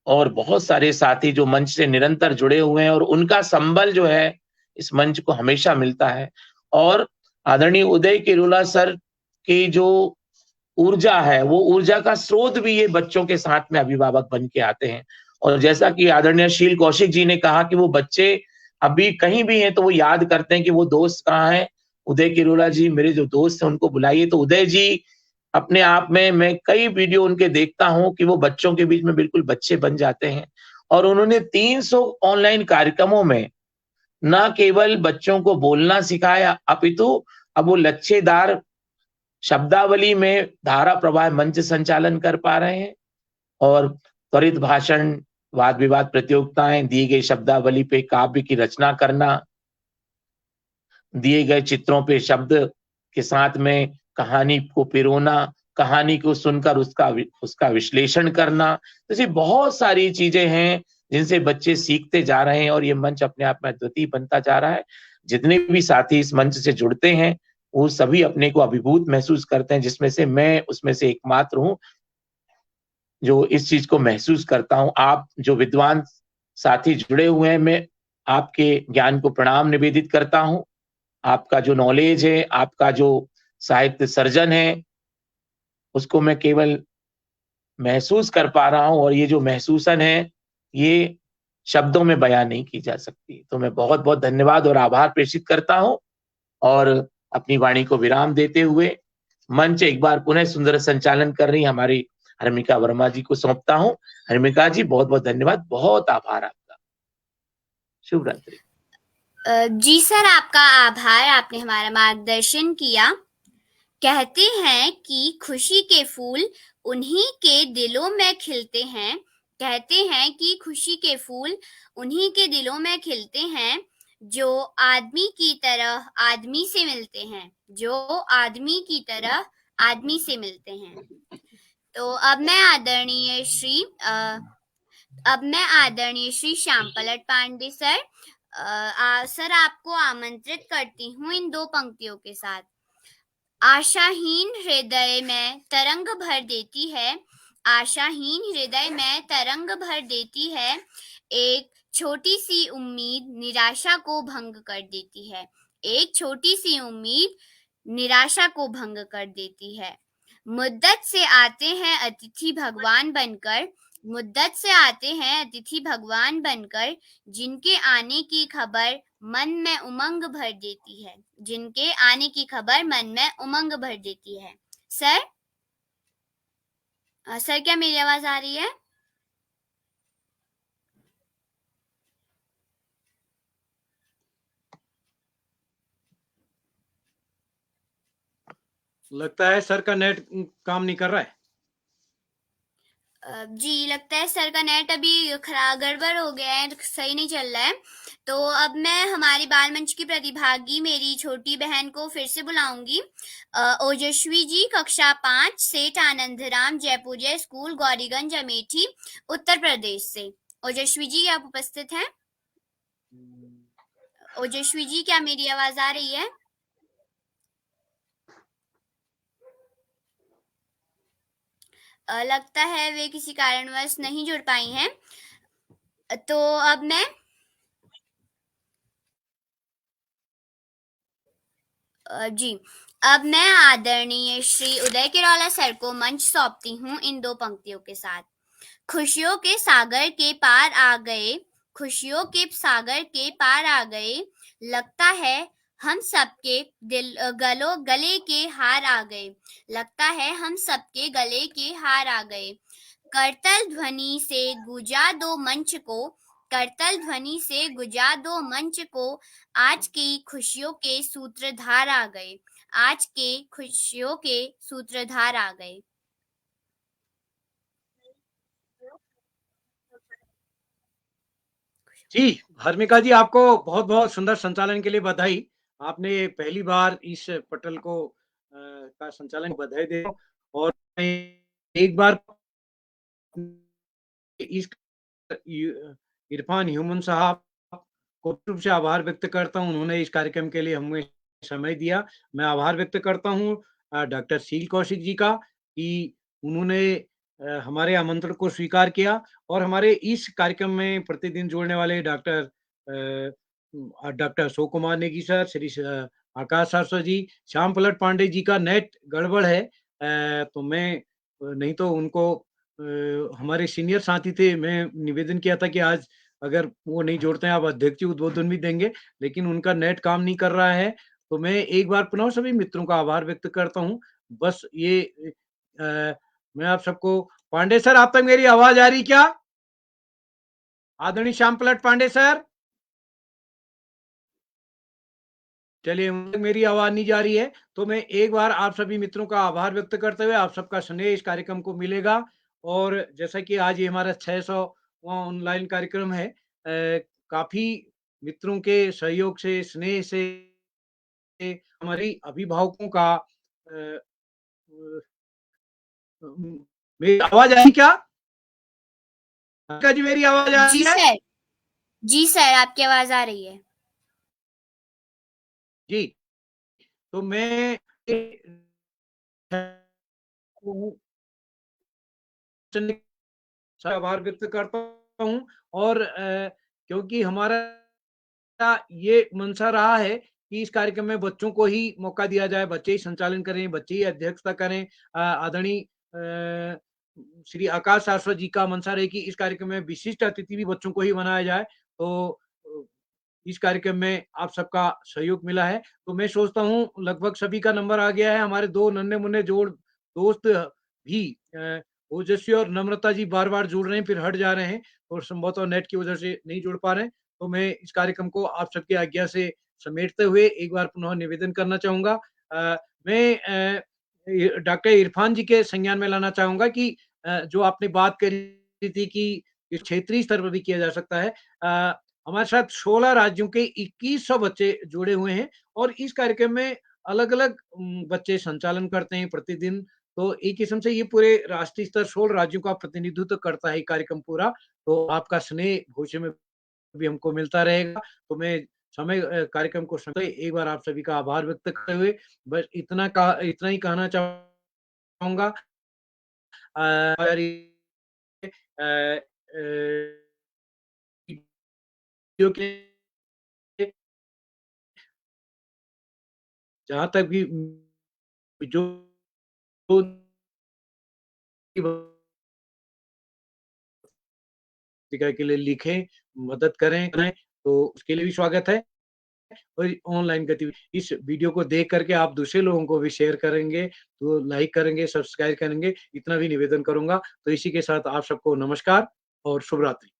S6: और बहुत सारे साथी जो मंच से निरंतर जुड़े हुए हैं और उनका संबल जो है इस मंच को हमेशा मिलता है। और आदरणीय उदय किरोला सर की जो ऊर्जा है वो ऊर्जा का स्रोत भी ये बच्चों के साथ में अभिभावक बन के आते हैं। और जैसा कि आदरणीय शील कौशिक जी ने कहा कि वो बच्चे अभी कहीं भी हैं तो वो याद करते हैं कि वो दोस्त कहाँ हैं, उदय किरोला जी मेरे जो दोस्त हैं उनको बुलाइए। तो उदय जी अपने आप में, मैं कई वीडियो उनके देखता हूं कि वो बच्चों के बीच में बिल्कुल बच्चे बन जाते हैं और उन्होंने 300 ऑनलाइन कार्यक्रमों में न केवल बच्चों को बोलना सिखाया अपितु अब वो लच्छेदार शब्दावली में धारा प्रवाह मंच संचालन कर पा रहे हैं और त्वरित भाषण, वाद विवाद प्रतियोगिताएं, दी गई शब्दावली पे काव्य की रचना करना, दिए गए चित्रों पे शब्द के साथ में कहानी को पिरोना, कहानी को सुनकर उसका विश्लेषण करना। तो ऐसी बहुत सारी चीजें हैं जिनसे बच्चे सीखते जा रहे हैं और ये मंच अपने आप में अद्वितीय बनता जा रहा है। जितने भी साथी इस मंच से जुड़ते हैं वो सभी अपने को अभिभूत महसूस करते हैं, जिसमें से मैं उसमें से एकमात्र हूँ जो इस चीज को महसूस करता हूँ। आप जो विद्वान साथी जुड़े हुए हैं, मैं आपके ज्ञान को प्रणाम निवेदित करता हूँ। आपका जो नॉलेज है, आपका जो साहित्य सर्जन है, उसको मैं केवल महसूस कर पा रहा हूं और ये जो महसूसन है ये शब्दों में बयान नहीं की जा सकती। तो मैं बहुत बहुत धन्यवाद और आभार प्रेषित करता हूं और अपनी वाणी को विराम देते हुए मंच एक बार पुनः सुंदर संचालन कर रही हमारी हर्मिका वर्मा जी को सौंपता हूं। हर्मिका जी बहुत बहुत धन्यवाद, बहुत आभार आपका। शुभ रात्रि।
S2: जी सर, आपका आभार, आपने हमारा मार्गदर्शन किया। कहते हैं कि खुशी के फूल उन्हीं के दिलों में खिलते हैं। कहते हैं कि खुशी के फूल उन्हीं के दिलों में खिलते हैं जो आदमी की तरह आदमी से मिलते हैं, जो आदमी की तरह आदमी से मिलते हैं। तो अब मैं आदरणीय श्री श्याम पलट पांडे सर आपको आमंत्रित करती हूँ इन दो पंक्तियों के साथ। आशाहीन हृदय में तरंग भर देती है, आशाहीन हृदय में तरंग भर देती है, एक छोटी सी उम्मीद निराशा को भंग कर देती है। एक छोटी सी उम्मीद निराशा को भंग कर देती है। मुद्दत से आते हैं अतिथि भगवान बनकर, मुद्दत से आते हैं अतिथि भगवान बनकर, जिनके आने की खबर मन में उमंग भर देती है, जिनके आने की खबर मन में उमंग भर देती है। सर सर क्या मेरी आवाज आ रही है?
S1: लगता है सर का नेट काम नहीं कर रहा है।
S2: जी लगता है सर का नेट अभी खराब गड़बड़ हो गया है, सही नहीं चल रहा है। तो अब मैं हमारी बाल मंच की प्रतिभागी मेरी छोटी बहन को फिर से बुलाऊंगी। ओजस्वी जी कक्षा 5 सेठ आनंदराम जयपुरिया स्कूल गौरीगंज अमेठी उत्तर प्रदेश से। ओजस्वी जी आप उपस्थित हैं? ओजस्वी जी क्या मेरी आवाज आ रही है? लगता है वे किसी कारणवश नहीं जुड़ पाई हैं। तो अब मैं जी अब मैं आदरणीय श्री उदय किरोला सर को मंच सौंपती हूँ इन दो पंक्तियों के साथ। खुशियों के सागर के पार आ गए, खुशियों के सागर के पार आ गए, लगता है हम सबके गले के हार आ गए, लगता है हम सबके गले के हार आ गए। करतल ध्वनि से गुजा दो मंच को, करतल ध्वनि से गुजा दो मंच को, आज की खुशियों के सूत्रधार आ गए, आज के खुशियों के सूत्रधार आ गए।
S1: जी हर्मिका जी, आपको बहुत बहुत सुंदर संचालन के लिए बधाई। आपने पहली बार इस पटल को का संचालन, बधाई दे। और मैं एक बार इस इरफान ह्यूमन साहब को रूप से आभार व्यक्त करता हूँ। उन्होंने इस कार्यक्रम के लिए हमें समय दिया। मैं आभार व्यक्त करता हूँ डॉक्टर शील कौशिक जी का कि उन्होंने हमारे आमंत्रण को स्वीकार किया और हमारे इस कार्यक्रम में प्रतिदिन जुड़ने वाले डॉक्टर अशोक कुमार नेगी सर, श्री आकाश शाश्वत जी, श्याम पलट पांडे जी का नेट गड़बड़ है। तो मैं नहीं तो उनको हमारे सीनियर साथी थे, मैं निवेदन किया था कि आज अगर वो नहीं जोड़ते हैं आप अध्यक्ष जी उद्बोधन भी देंगे, लेकिन उनका नेट काम नहीं कर रहा है। तो मैं एक बार पुनः सभी मित्रों का आभार व्यक्त करता हूँ। बस ये मैं आप सबको, पांडे सर आप तक मेरी आवाज आ रही क्या? आदरणीय श्याम पलट पांडे सर, चलिए मेरी आवाज नहीं जा रही है तो मैं एक बार आप सभी मित्रों का आभार व्यक्त करते हुए आप सबका स्नेह इस कार्यक्रम को मिलेगा। और जैसा कि आज ये हमारा 600वां ऑनलाइन कार्यक्रम है, काफी मित्रों के सहयोग से, स्नेह से हमारी अभिभावकों का मेरी आवाज आ रही क्या? जी मेरी आवाज आ रही है?
S2: जी सर आपकी आवाज आ रही है।
S1: जी तो मैं आभार व्यक्त करता हूँ। और क्योंकि हमारा ये मंशा रहा है कि इस कार्यक्रम में बच्चों को ही मौका दिया जाए, बच्चे ही संचालन करें, बच्चे ही अध्यक्षता करें। आदरणीय श्री आकाश शाश्वत जी का मंशा रहे कि इस कार्यक्रम में विशिष्ट अतिथि भी बच्चों को ही बनाया जाए। तो इस कार्यक्रम में आप सबका सहयोग मिला है। तो मैं सोचता हूँ लगभग सभी का नंबर आ गया है। हमारे दो नन्हे मुन्ने जोड़ दोस्त भी ओजस्वी और नम्रता जी बार-बार जुड़ रहे हैं, फिर हट जा रहे हैं और संभवतः नेट की वजह से नहीं जुड़ पा रहे हैं। तो मैं इस कार्यक्रम को आप सबकी आज्ञा से समेटते हुए एक बार पुनः निवेदन करना चाहूँगा। मैं डॉक्टर इरफान जी के संज्ञान में लाना चाहूँगा कि जो आपने बात करी थी कि इस क्षेत्रीय स्तर पर भी किया जा सकता है। हमारे साथ 16 राज्यों के 2100 बच्चे जुड़े हुए हैं और इस कार्यक्रम में अलग-अलग बच्चे संचालन करते हैं प्रतिदिन। तो एक किस्म से ये पूरे राष्ट्रीय स्तर 16 राज्यों का प्रतिनिधित्व करता है ये कार्यक्रम पूरा। तो आपका स्नेह भविष्य में भी हमको मिलता रहेगा। तो मैं कार्यक्रम को एक बार आप सभी का आभार व्यक्त करते हुए बस इतना ही कहना चाहूँगा। अ, अ के जहाँ तक भी जो के लिए लिखें, मदद करें, तो उसके लिए भी स्वागत है। और ऑनलाइन गतिविधि इस वीडियो को देख करके आप दूसरे लोगों को भी शेयर करेंगे, तो लाइक करेंगे, सब्सक्राइब करेंगे, इतना भी निवेदन करूँगा। तो इसी के साथ आप सबको नमस्कार और शुभ रात्रि।